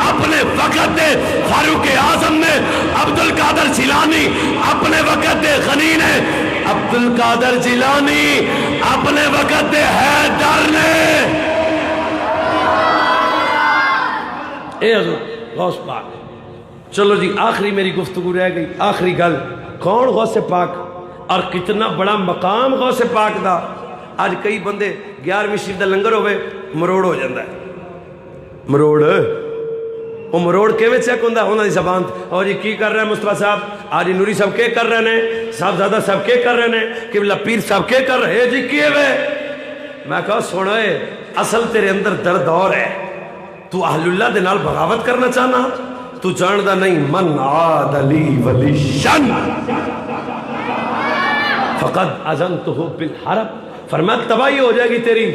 اپنے وقت دے فاروق اعظم نے, عبد القادر جیلانی اپنے وقت دے غنی نے, عبد القادر جیلانی اپنے وقت دے حیدر نے. اے حضور غوث پاک. چلو جی آخری میری گفتگو رہ گئی, آخری گل کون غوث پاک اور کتنا بڑا مقام غوث پاک دا. آج کئی بندے 11ویں شریف دا لنگر ہوئے مروڑ ہو جاندہ ہے. مروڑ وہ مروڑ کیویں چیک ہوندہ ہے؟ انہاں دی زبان. اور جی کی کر رہے ہیں مصطفیٰ صاحب؟ آج نوری صاحب کے کر رہے ہیں, صاحبزادہ صاحب کے کر رہے ہیں, قبلہ پیر صاحب کے کر رہے ہیں جی کیے ہوئے. میں کہا سوڑے اصل تیرے اندر درد اور ہے. تو اہل اللہ دے نال بغاوت کرنا چاہنا, تو جاندہ نہیں من عاد لی ولی شن فقد اذنتہ بالحرب. فرمایا تباہی ہو جائے گی, تیری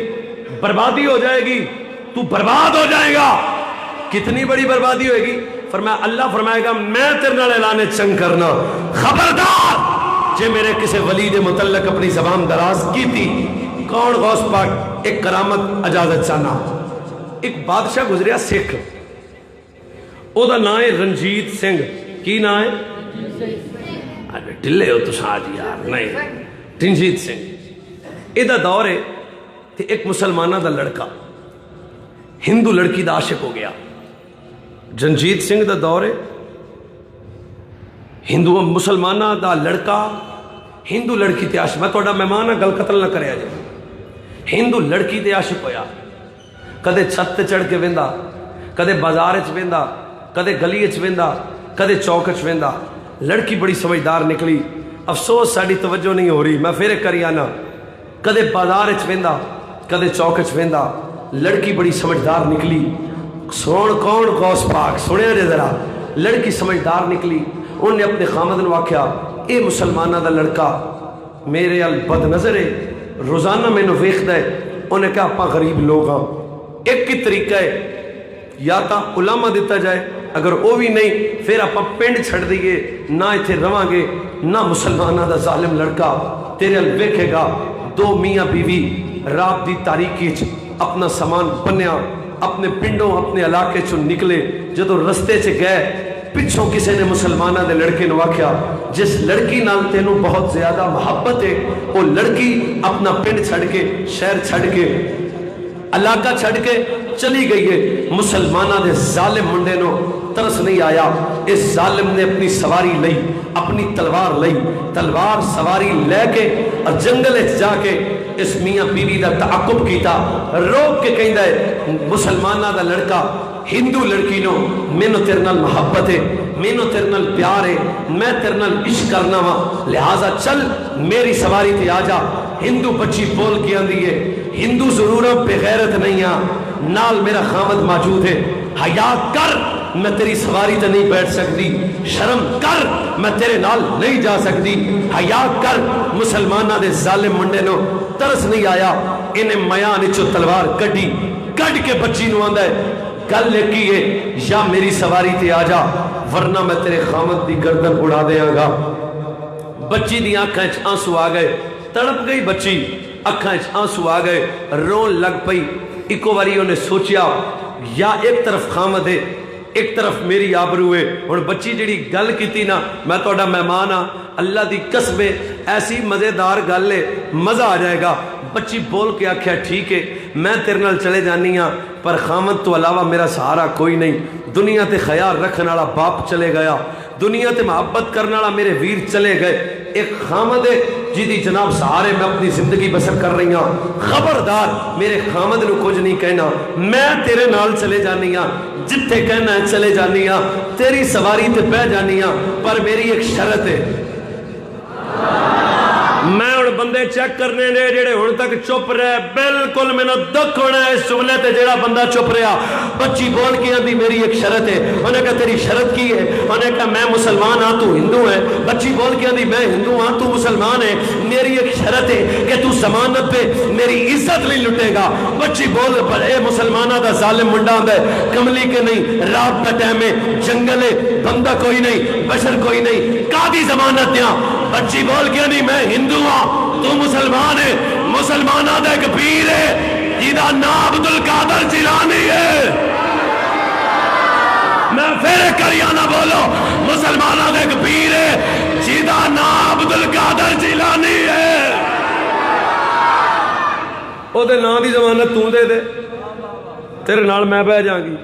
بربادی ہو جائے گی, تو برباد ہو جائے گا. کتنی بڑی بربادی ہوئے گی؟ فرمایا اللہ فرمائے گا میں تیرے نال اعلان چنگ کرنا, خبردار جے میرے کسی ولی دے متعلق اپنی زبان دراز کی تھی. کون غوث پاک؟ ایک کرامت اجازت چاہنا. ایک بادشاہ گزریا سکھ, او دا نام ہے رنجیت سنگھ. کی نام ہے؟ ڈلے ہو تو ساتھ یار نہیں, رنجیت سنگھ. ایدہ دور ہے کہ ایک مسلمانہ دا لڑکا ہندو لڑکی دا عاشق ہو گیا. رنجیت سنگھ دا دور ہے ہندو مسلمانہ دا لڑکا ہندو لڑکی تے عاشق. میں توڑا مہمان گل قتل نہ کرے آجے. ہندو لڑکی تے عاشق ہویا. کدے چھت تے چڑھ کے ویندا, کدے بازار چ ویندا, کدے گلی چ ویندا, کدے چوک چ ویندا. لڑکی بڑی سمجھدار نکلی. افسوس ساڑی توجہ نہیں ہو رہی, میں پھر کری آنا. کدے بازار چ ویندا, کدے چوک چ ویندا. لڑکی بڑی سمجھدار نکلی. سون کون؟ غوث پاک. سنیا جے ذرا, لڑکی سمجھدار نکلی. انہوں نے اپنے خامد نو آکھیا اے مسلمانہ دا لڑکا میرے ال بد نظر ہے, روزانہ میں نو ویکھدا ہے. انہیں کہا اپا غریب لوگ ہاں, ایک کی طریقہ ہے یا تا علامہ دیتا جائے, اگر وہ بھی نہیں پھر اپا پنڈ چھڑ دیئے, نہ اتھے رواں گے, نہ مسلمانہ دا ظالم لڑکا تیرے ال ویکھے گا. 2 میاں بیوی رات دی تاریکی اپنا سامان بنیا اپنے پنڈوں اپنے علاقے چو نکلے جدو رستے چ گئے پچھوں کسی نے مسلمانہ دے لڑکے نو آکھیا جس لڑکی نال تینوں بہت زیادہ محبت ہے وہ لڑکی اپنا پنڈ چھڑ کے شہر چھڑ کے علاقہ چھڑ کے چلی گئی ہے مسلمانہ دے ظالم منڈے نو ترس نہیں آیا اس ظالم نے اپنی سواری لئی اپنی تلوار لئی تلوار سواری لے کے اور جنگل جا کے اس میاں بیوی دا تعاقب کیتا روک کے کہندا ہے مسلمانہ دا لڑکا ہندو لڑکی نو مینو تیرے نال محبت ہے مینو تیرے نال پیار ہے میں تیرے نال عشق کرنا وا لہذا چل میری سواری تے آ جا ہندو بچی بول کے آندی ہے ہندو ضرور بے غیرت نہیں آ نال میرا خامد موجود ہے حیا کر میں تیری سواری تے نہیں بیٹھ سکتی شرم کر میں تیرے نال نہیں جا سکتی حیا کر مسلمانہ دے ظالم منڈے نو ترس نہیں آیا انہیں میاں نچو تلوار کڈی کڈ کے بچی نو آندا ہے گل لکھی ہے یا میری سواری تے آ جا ورنہ میں تیرے خامد دی گردن اڑا دیاں گا بچی دی آنکھیں آنسو آ گئے تڑپ گئی بچی آنکھیں آنسو آ گئے رون لگ پئی ایکو واری انہیں سوچیا یا ایک طرف خامد ہے ایک طرف میری آبرو ہے اور بچی جڑی گل کیتی نا میں توڑا مہمان ہاں اللہ دی قسم ایسی مزیدار گل ہے مزہ آ جائے گا بچی بول کے آکھیا ٹھیک ہے میں تیرے نال چلے جانی ہاں پر خامد تو علاوہ میرا سہارا کوئی نہیں دنیا تے خیال رکھنے والا باپ چلے گیا دنیا تے محبت کرنے والا میرے ویر چلے گئے ایک خامد ہے جی دی جناب سہارے میں اپنی زندگی بسر کر رہی ہوں خبردار میرے خامد نو کچھ نہیں کہنا میں تیرے نال چلے جانی ہاں جتھے کہنا ہے چلے جانی ہاں تیری سواری تے بہ جانی ہاں پر میری ایک شرط ہے میں اور بندے چیک کرنے نے جڑے ہن تک چپ رہے بالکل مینوں دکھ ہونا ہے اس جملے تے جڑا بندہ چپ رہا بچی بول کے آندی میری ایک شرط ہے انہیں کہا تیری شرط کی ہے انہیں کہا میں مسلمان ہاں تو ہندو ہے بچی بول کے آندی میں ہندو ہاں تو مسلمان ہے میری ایک شرط ہے کہ تو ضمانت پہ میری عزت نہیں لٹے گا بچی بول اے مسلمانہ دا ظالم منڈا آندا ہے کملی کے نہیں رات کا ٹائم ہے جنگل ہے بندہ کوئی نہیں بشر کوئی نہیں قاضی ضمانت دیاں بچی بول کے آندی میں ہندو تو مسلمان ہے مسلمانہ دا ایک پیر ہے جیدہ نام عبدالقادر جیلانی ہے میں پھر کریانہ بولو مسلمانہ دا ایک پیر ہے جیدہ نام عبدالقادر جیلانی ہے او دے نام دی ضمانت تو دے دے تیرے نال میں بہ جاں گی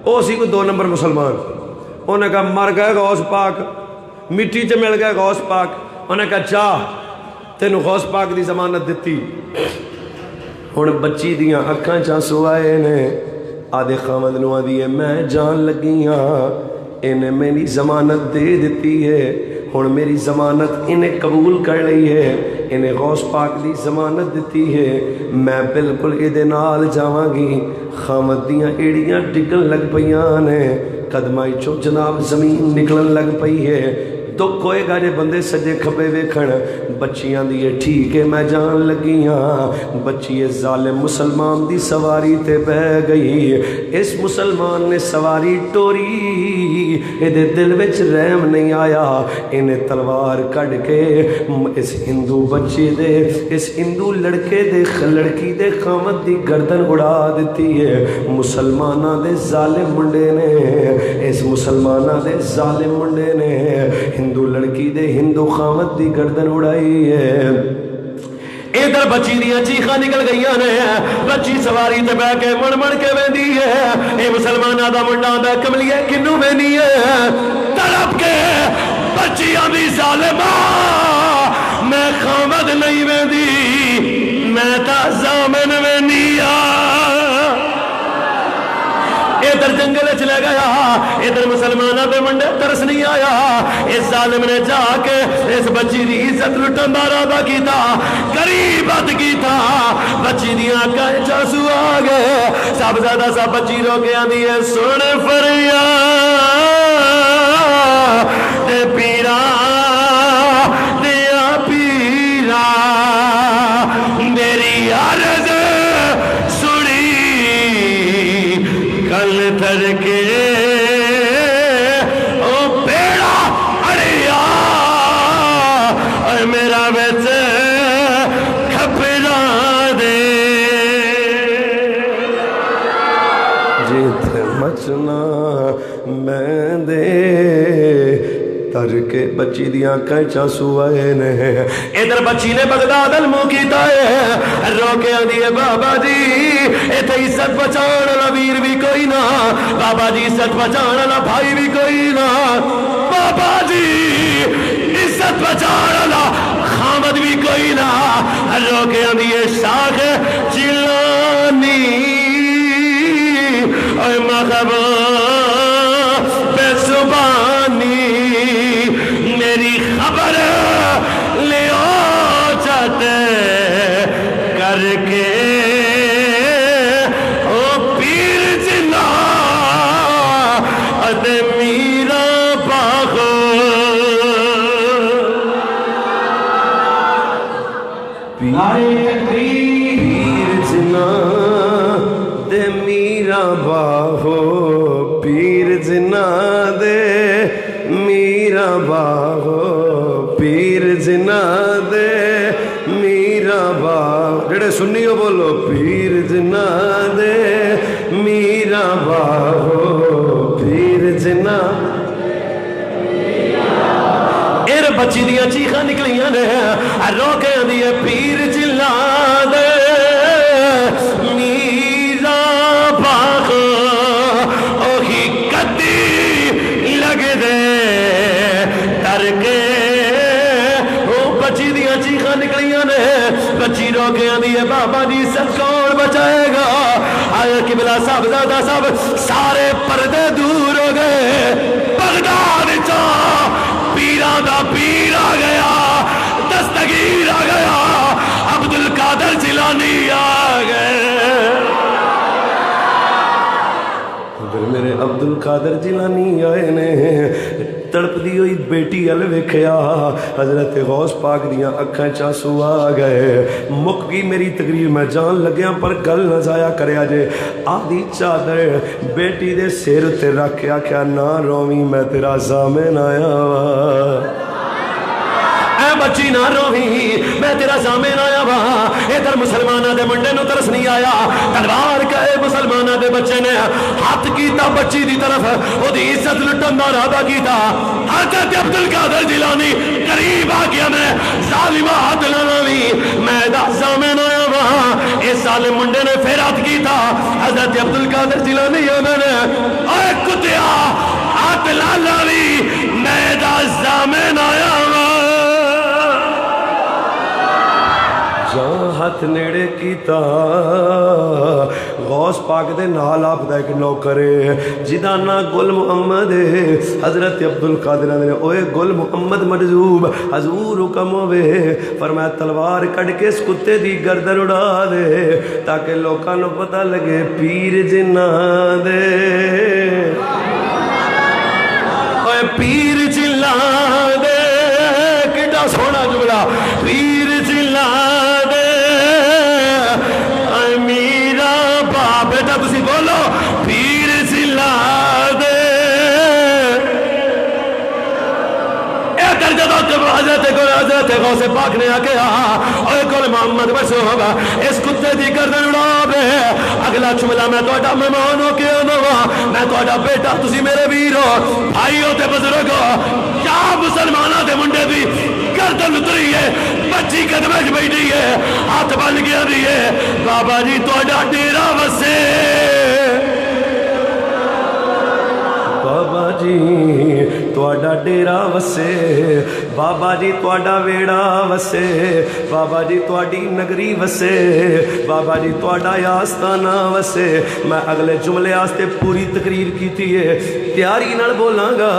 او سی کو 2 نمبر مسلمان انہیں کہا مر گئے غوث پاک مٹی چ مل گئے غوث پاک انہیں کہا چاہ تینو غوث پاک دی ضمانت دیتی ہن بچی دیاں اکھاں چانسو آئے نے آدھے خامد نو آدھی ہے میں جان لگی ہاں انہیں میری ضمانت دے دیتی ہے ہن میری ضمانت انہیں قبول کر لئی ہے انہیں غوث پاک دی ضمانت دیتی ہے میں بالکل ادھے نال جاواں گی خامد دیاں ایڑیاں ڈگن لگ پئیاں نے قدمائی چو جناب زمین نکلن لگ پئی ہے دکھ ہوئے گا جے بندے سجے کھپے ویکھن بچیاں دیئے ٹھیک ہے میں جان لگی ہاں بچی ظالم مسلمان دی سواری تے بہ گئی اس مسلمان نے سواری ٹوری دے دل وچ رحم نہیں آیا انہیں تلوار کڑ کے اس ہندو بچی دے اس ہندو لڑکے دے لڑکی دے خامد دی گردن اڑا دیتی ہے مسلمانہ دے ظالم منڈے نے اس مسلمانہ دے ظالم منڈے نے ہندو لڑکی دے ہندو خامد دی گردن اڑائی ہے ادھر بچی دیاں چیخاں نکل گئیاں نے بچی سواری تے بہ کے مڑ مڑ کے ویندی ہے اے مسلماناں دا منڈا دا کملیے کنوں ویندی ہے تڑپ کے بچیاں دی ظالما میں خامد نہیں ویندی میں تا زامن ویندی ادھر جنگل چلے گیا ادھر مسلمانہ پہ منڈے ترس نہیں آیا اس ظالم نے جا کے اس بچی دی عزت لٹن دا ارادہ کیتا غریبت کیتا بچی دی آنکھاں چانسو آ گئے سب زیادہ سب بچی رو کے آندی ہے سن فریاد پیرا دیا پیرا میری عرض تر کے او پیڑا اڑیا اور میرا بچ کھپرا بچنا میں دے تر کے بچی دیاں کچا سوئے نے ادھر بچی نے بغداد المو کیتا ہے رو کے آدھی ہے بابا جی ایتھے عزت بچان والا ویر بھی کوئی نہ بابا جی عزت بچان والا بھائی بھی کوئی نہ بابا جی عزت بچان والا خامد بھی کوئی نہ رو کے آدھی ہے شاخ جلانی اے مغبا بے زبانی میری خبر لے چاہتے کر کے او پیر جنا ادے میرا باغو پیر جنا دے میرا باہو پیر جنا دے میرا باہو پیر جنا دے میرا باہو جڑے سنی ہو بولو پیر جنا دے میرا باہو پیر جنا ایر بچی دیا چیخاں نکلیاں نے رو کے آدھی ہے پیر جلا دے میرا باغ اوہی کدی لگ دے تر کے او بچی دیا چیخاں نکلیاں نے بچی رو کے آدھی ہے بابا جی سب کون بچائے گا آیا قبلہ صاحب زادہ صاحب سارے پردے دور ہو گئے بغداد چاہ پیران دا پیر آ گیا دستگیر آ گیا عبدالقادر جیلانی آ گئے میرے عبدالقادر جیلانی آئے نے تڑپ دی ہوئی بیٹی ال ویکھیا حضرت غوث پاک دیاں اکھاں چاسو آ گئے مک گئی میری تقریر میں جان لگیا پر گل نہ ضائع کریا جے آدھی چادر بیٹی دے سیر تے رکھیا کیا نہ رویں میں تیرا زامن آیا اے بچی نہ روی میں تیرا زامن آیا وا ادھر مسلمانہ دے منڈے نو ترس نہیں آیا تلوار کہے مسلمانہ دے بچے نے ہاتھ کیتا بچی دی طرف او دی عزت لٹن دا ارادہ کیتا حضرت عبدالقادر جیلانی قریب آ گیا میں ظالمہ ہاتھ لناوی میں دا زامن آیا وا اس ظالم منڈے نے پھر ہاتھ کیتا حضرت عبدالقادر جیلانی میں نے اے کتیا ہاتھ لناوی میں دا زامن آیا وا جہاں ہاتھ نیڑے کیتا غوث پاک دے نال آپ دا ایک نوکرے جدا نا گل محمد حضرت عبدالقادر نے اوے گل محمد مجذوب حضور حکم ہوئے فرمایا تلوار کڑ کے اس کتے دی گردن اڑا دے تاکہ لوکاں نو پتہ لگے پیر جنہ دے اوے پیر جلا دے کڈا سونا جملہ پیر جلا بیٹا تسی بولو پیر سلا دے اے درجہ تو حضرت غوث پاک نے آکے اوے کل محمد بسو ہوگا اس کتے دی گردن اڑا بے اگلا چملہ میں توڑا مہمان ہو کے آنوا میں توڑا بیٹا تسی میرے ویرو بھائیو تے بزرگو یا مسلمانہ دے منڈے دی گردن اتری ہے بچی قدمش بیٹھی ہے ہاتھ بن گیا دی ہے بابا جی توڑا ڈیرا وسے بابا جی توڑا ڈیرا وسے بابا جی توڑا ویڑا وسے بابا جی توڑی نگری وسے بابا جی توڑا یاستانہ وسے میں اگلے جملے آستے پوری تقریر کی تھی ہے تیاری نال بولاں گا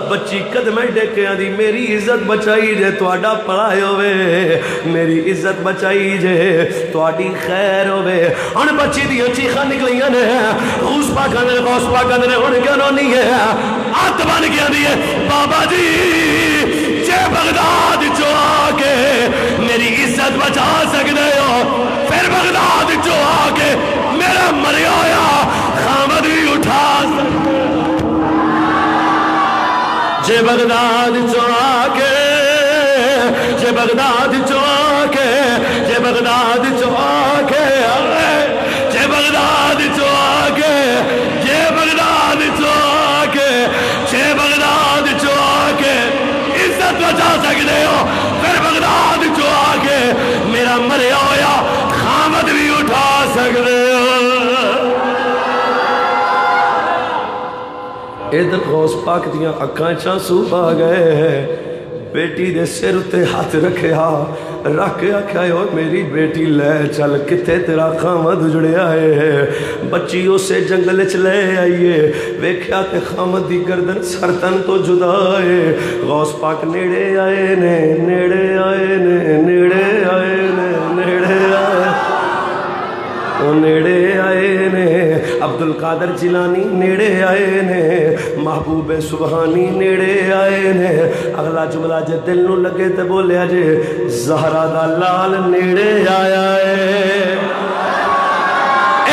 بچی قدمیں ڈیکیاں دی میری عزت بچائی جے توڑا پڑھائے ہوئے میری عزت بچائی جے توڑی خیر ہوئے ان بچی دی چیخاں نکلیاں نے غوث پاکاں نے ان کے نہیں ہے ہاتھ بن گیا دیئے بابا جی جے بغداد جو آکے میری عزت بچا سکتے ہو پھر بغداد جو آکے میرا مرے آیا خامد بھی اٹھا سکتے جے بغداد جو آکے جے بغداد جو آکے جے بغداد جو آکے جے بغداد جو آکے جے بغداد ادھر غوث پاک دیاں اکھاں چانسو آ گئے، بیٹی دے سر تے ہاتھ رکھیا، رکھ کے آکھیا او میری بیٹی لے چل کتے تیرا خامد اجڑیا ہے۔ بچی اسے جنگل چ لے آئیے، ویکھیا تے خامد دی گردن سر تن تو جدا ہے۔ غوث پاک نیڑے آئے نے، نیڑے آئے نے، نیڑے آئے نے، نیڑے آئے نیڑے آئے نے، عبد القادر جیلانی نیڑے آئے نے، محبوب سبحانی نیڑے آئے نے۔ اگلا جملہ جے دل نو لگے تے بولیا جے زہرا دا لال نیڑے آیا ہے۔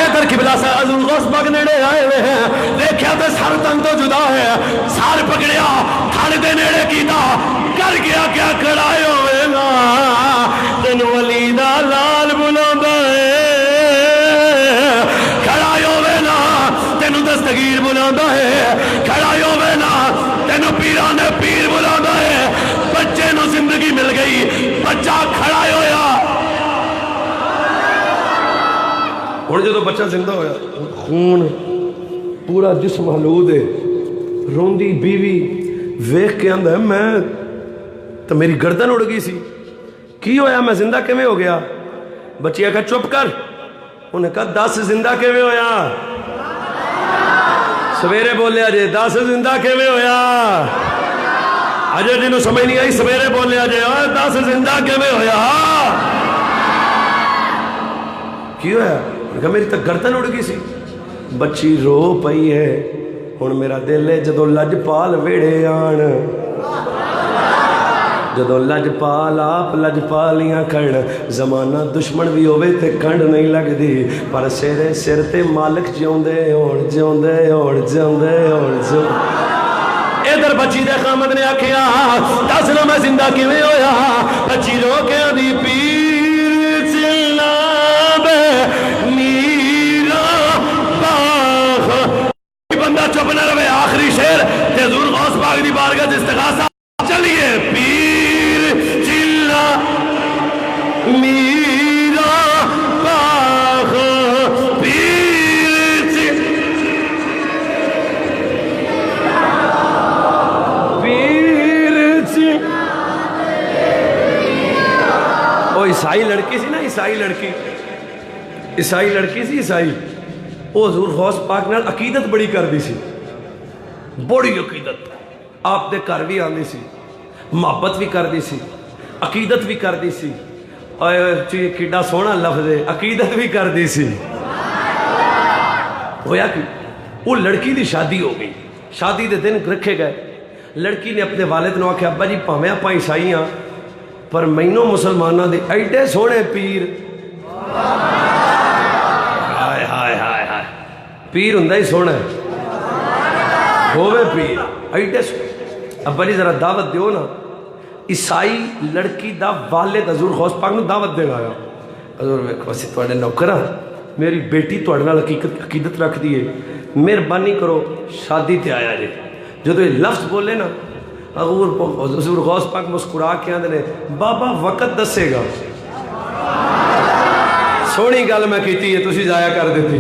ادھر قبلہ سے حضور غوث پاک نیڑے آئے ہوئے ہیں، دیکھیا تے سر تن تو جدا ہے، سار پکڑیا تھڑ دے نیڑے کیتا، کر گیا کیا کھڑائے ہوئے نا، تین ولی دا لال بلاندا ہے، تینو دستگیر بلانا ہے، کھڑا ہوئے نا، تینو پیران پیر بلانا ہے۔ بچے نو زندگی مل گئی، بچہ کھڑا ہویا۔ اور جدو بچہ زندہ ہویا، خون پورا جسم حلود ہے، روندی بیوی ویکھ کے آندہ ہے میں تو میری گردن اڑ گئی سی، کی ہویا میں زندہ کیویں ہو گیا؟ بچی کہا چپ کر، انہیں کہا 10 زندہ کیویں ہویا؟ سویرے بولیا جے 10 زندہ کیویں ہویا؟ اجے جنہوں سمجھ نہیں آئی سویرے بولیا جے 10 زندہ کیویں ہویا؟ کی ہویا؟ کہا میری تک گردن اڑ گئی سی۔ بچی رو پئی ہے، ہن میرا دل ہے جدو لجپال ویڑے آن، جدو لجپال آپ لجپالیاں کھڑ، زمانہ دشمن بھی ہوئے تے کنڈ نہیں لگ دی، پر سیرے سر تے مالک جیوندے ہون جیوندے ہون جیوندے ہون جیوندے۔ ادھر بچی دے خامد نے آکھیا 10 نو میں زندہ کیویں ہویا؟ بچی رو کے دی پیر چلا بے میرا باغ، بندہ چپ نہ رہے، آخری شعر تے حضور غوث پاک دی بارگاہ وچ استغاثہ چلیے۔ پیر چلا میرا باغ، پیر وہ عیسائی لڑکی سی نا، عیسائی لڑکی، عیسائی لڑکی سی، عیسائی وہ حضور غوث پاک نال عقیدت بڑی کر دی سی، بڑی عقیدت آپ دے گھر بھی آندی سی، محبت بھی کر دی سی، عقیدت بھی کر دی سی، اور کیڈا سونا لفظ ہے، عقیدت بھی کر دی سی۔ ہویا کہ وہ لڑکی دی شادی ہو گئی، شادی دے دن رکھے گئے، لڑکی نے اپنے والد نو آکھیا ابا جی پاویں آپاں عیسائی ہاں پر مینوں مسلماناں دے ایڈے سونے پیر، ہائے ہائے ہائے ہائے، پیر ہوندا ہی سونا ہے، ہووے پیر ایڈے سونے، ابا جی ذرا دعوت دیو نا۔ عیسائی لڑکی دا والد حضور غوث پاک نو دعوت دین آیا، حضور ویکھو اسی تواڈے نوکراں، میری بیٹی تواڈے نال عقیدت رکھ دی ہے، مہربانی کرو شادی تے آیا جے۔ جدو یہ لفظ بولے نا حضور غوث پاک مسکرا کے آندے نے بابا وقت دسے گا، سونی گل میں کیتی ہے تسی ضائع کر دیتی۔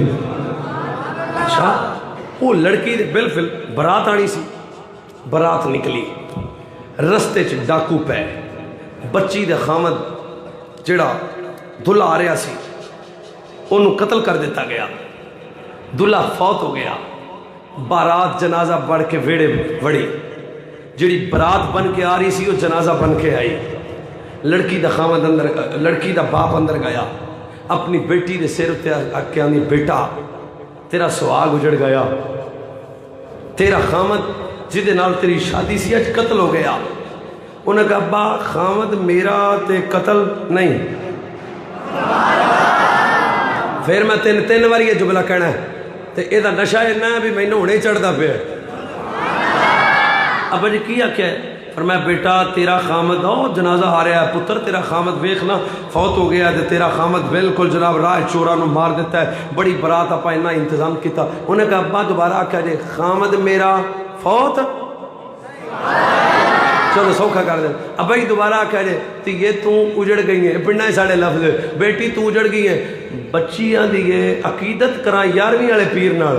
اچھا وہ لڑکی بالکل برات آنی سی، برات نکلی، رستے چ ڈاکو پے، بچی دے خامد جڑا دلہا آ رہا سی انہوں قتل کر دیتا گیا، دلہا فوت ہو گیا، بارات جنازہ بڑھ کے ویڑے وڑی، جڑی برات بن کے آ رہی سی وہ جنازہ بن کے آئی، لڑکی دا خامد اندر، لڑکی دا باپ اندر گیا، اپنی بیٹی دے سر تے آکے آندی بیٹا تیرا سواگ اجڑ گیا، تیرا خامد جدے نال تیری شادی سی اج قتل ہو گیا۔ انہوں نے کہا ابا خامد میرا تے قتل نہیں، پھر میں تین باری یہ جملہ کہنا ہے تے اے دا نشہ ہے بھی میں نے ہونے چڑھتا پہ۔ ابا جی کیا کیا ہے؟ فرمایا بیٹا تیرا خامد ہو جنازہ آ رہا ہے، پتر تیرا خامد ویکھنا فوت ہو گیا ہے، تیرا خامد بالکل جناب راہ چورا نو مار دیتا ہے، بڑی برات آپ اینا انتظام کیتا۔ انہوں نے کہا ابا دوبارہ آکھا جی خامد میرا فوت، چلو سوکھا کر دیں، ابا ہی دوبارہ آکھا جی تو یہ تو اجڑ گئی ہے، پڑھنا ہے ساڑھے لفظ بیٹی تو اجڑ گئی ہے، بچیاں دی عقیدت کرا 11ویں والے پیر نال،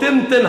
3-3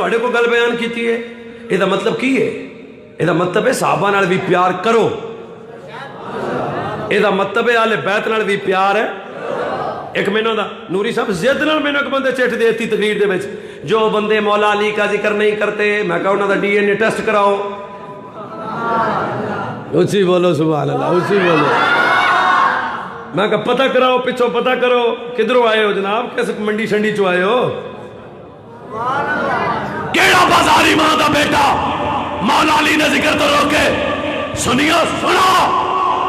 تواڈے کو گل بیان کیتی ہے، یہ مطلب کی ہے؟ یہ مطلب ہے صحابہ نال بھی پیار کرو، یہ مطلب ہے اہل بیت نال بھی پیار ہے۔ ایک مینوں دا نوری صاحب زد نال مینوں ایک بندے چٹ دیتی تقریر دے وچ، جو بندے مولا علی کا ذکر نہیں کرتے میں کہا انہاں دا ڈی این اے ٹیسٹ کراؤ۔ اسی بولو سبحان اللہ، اسی بولو۔ میں کہا پتہ کراؤ، پچھو پتہ کرو کدھروں آئے ہو جناب، کس منڈی شنڈی چو آئے ہو؟ کیڑا بازاری ماں دا بیٹا مولا علی نے ذکر تو روکے؟ سنیو سنو،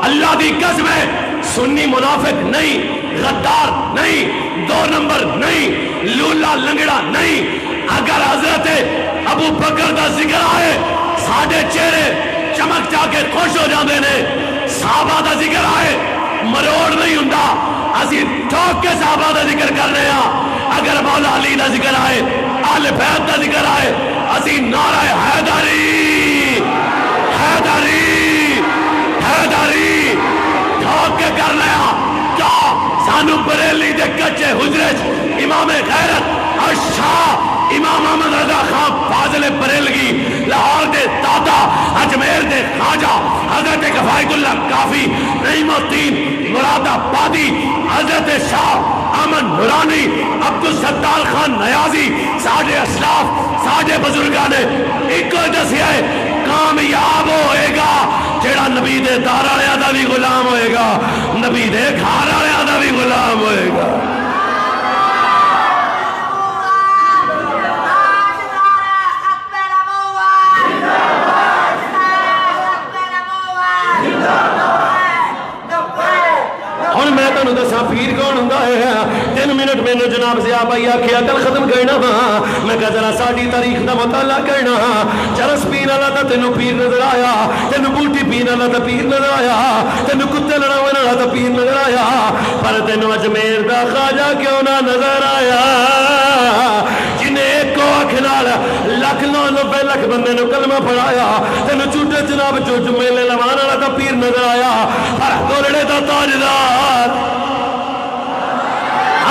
اللہ دی قسم ہے، سنی منافق نہیں، غدار نہیں، دو نمبر نہیں، لولا لنگڑا نہیں۔ اگر حضرت ابو بکر دا ذکر آئے ساڑھے چہرے چمک جا کے خوش ہو جاندے نے، صحابہ دا ذکر آئے مروڑ نہیں ہوندا، اسی ٹھوک کے صحابہ دا ذکر کر رہے ہیں۔ اگر مولا علی دا ذکر آئے، اہل بیت دا ذکر آئے، اسی نعرہ حیدری حیدری حیدری ٹھوک کے کر رہے ہیں۔ کیا سانو بریلی دے کچے حجرے امام غیرت اشاہ امام احمد رضا خان فاضل بریلگی، لاہور دے دادا، اجمیر دے خواجہ حضرت کفایت اللہ کافی، نعیم الدین مراد آبادی، حضرت شاہ احمد نورانی، عبدالستار خان نیازی، ساڑھے اسلاف ساڑھے بزرگانے ایک کو دسیا ہے کامیاب ہوئے گا جیڑا نبی دے دار والے دا بھی غلام ہوئے گا، نبی دے گھر والے دا بھی غلام ہوئے گا۔ میں تانوں دساں پیر کون ہوندا ہے؟ 3 منٹ مینوں جناب ضیاء بھائی آکھیا کل ختم کرنا وا، میں کہا ذرا ساڈی تاریخ دا مطالعہ کرنا۔ چرس پین والا تے تینوں پیر نظر آیا، تینوں بوٹی پین والا تے پیر نظر آیا، تینوں کتے لڑاون والا تے پیر نظر آیا، پر تینوں اجمیر دا خواجہ کیوں نہ نظر آیا جنہیں ایک اکھ نال لکھ 90 لکھ بندے نوں کلمہ پڑھایا؟ تینوں جھوٹے جناب جو میلے لوان والا تے پیر نظر آیا، پر گولڑے دا تاجدار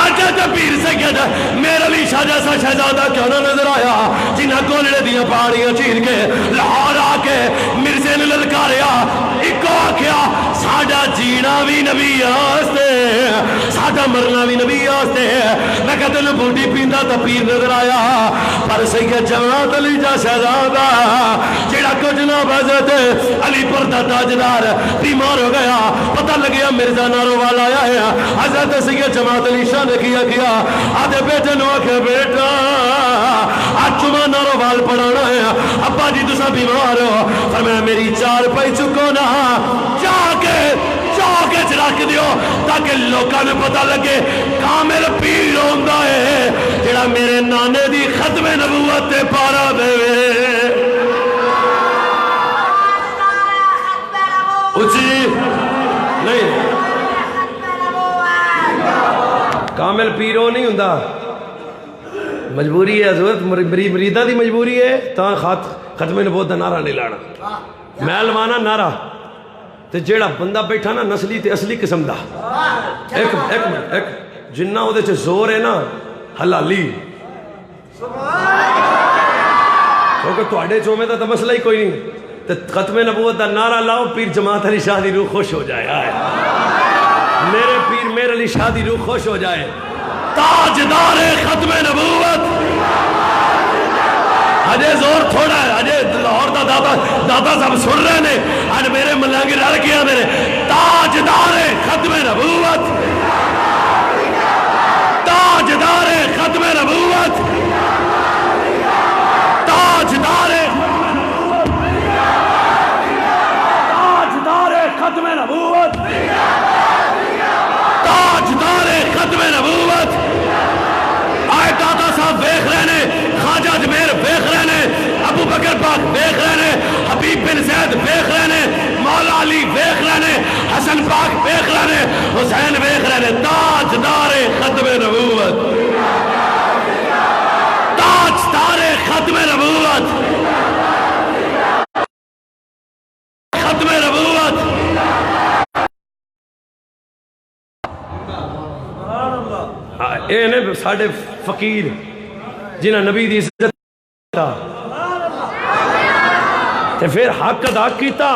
حضرت پیر سید میرے علی شاہ جیسا شہزادہ کیوں نہ نظر آیا جنہاں گولڑے دیا پہاڑیاں چیر کے لاہور آ کے مرزے نے للکاریا؟ ایک آکھیا ساڈا جینا بھی نبی آستے، ساڈا مرنا بھی نبی آستے۔ میں کہتے ہیں بوٹی پیندا تا پیر نظر آیا، پر سید جماعت علی جا شہزادہ جیڑا کو جناب حضرت علی پر دا تاجدار بیمار ہو گیا، پتہ لگیا مرزا نارو والا آیا ہے۔ حضرت سید جماعت علی شاہ نے کیا آدھے بیٹے نو آکھے بیٹا آج جمعہ نارو وال پڑھانا ہے، ابا جی تسا بیمار ہو، فرمایا میری چار پائی چکو نا جا کے رکھ دیو تاکہ لوکاں نے پتہ لگے کامل پیر ہوندا ہے جڑا میرے نانے دی ختم نبوت تے پارا دے۔ اچھی نہیں کامل پیرو نہیں ہوندا، مجبوری ہے حضرت، مریدہ دی مجبوری ہے تا ختم نبوت دا نعرہ نہیں لانا، میں لوانا نعرہ تے جیڑا بندہ بیٹھا نا نسلی تے اصلی قسم دا ایک جنہ او دے چے زور ہے نا حلالی، کیونکہ تواڈے چومے دا مسئلہ ہی کوئی نہیں، تے ختم نبوت دا نعرہ لاؤ پیر جماعت علی شاہ دی روح خوش ہو جائے، آئے میرے پیر میرے علی شاہ دی روح خوش ہو جائے۔ تاجدار ختم نبوت اجے زور تھوڑا ہے، اجے لاہور دا دادا صاحب سن رہے نے، اج میرے ملانگی رل کیا میرے تاجدار ختم نبوت، تاجدار ختم نبوت، تاجدار ختم نبوت، تاجدار ختم نبوت۔ آئے دادا صاحب ویکھ رہے نے، خواجہ اجمیر ویکھ رہے نے، ابو بکر پاک ویکھ رہے نے، حبیب بن زید ویکھ رہے نے، مولا علی ویکھ رہے نے، حسن پاک ویکھ رہے نے، حسین ویکھ رہے نے۔ تاجدار ختم نبوت، تاجدار ختم نبوت، ختم نبوت۔ اے نے ساڈے فقیر جنہاں نبی دی عزت دیتا تے پھر حق ادا کیتا.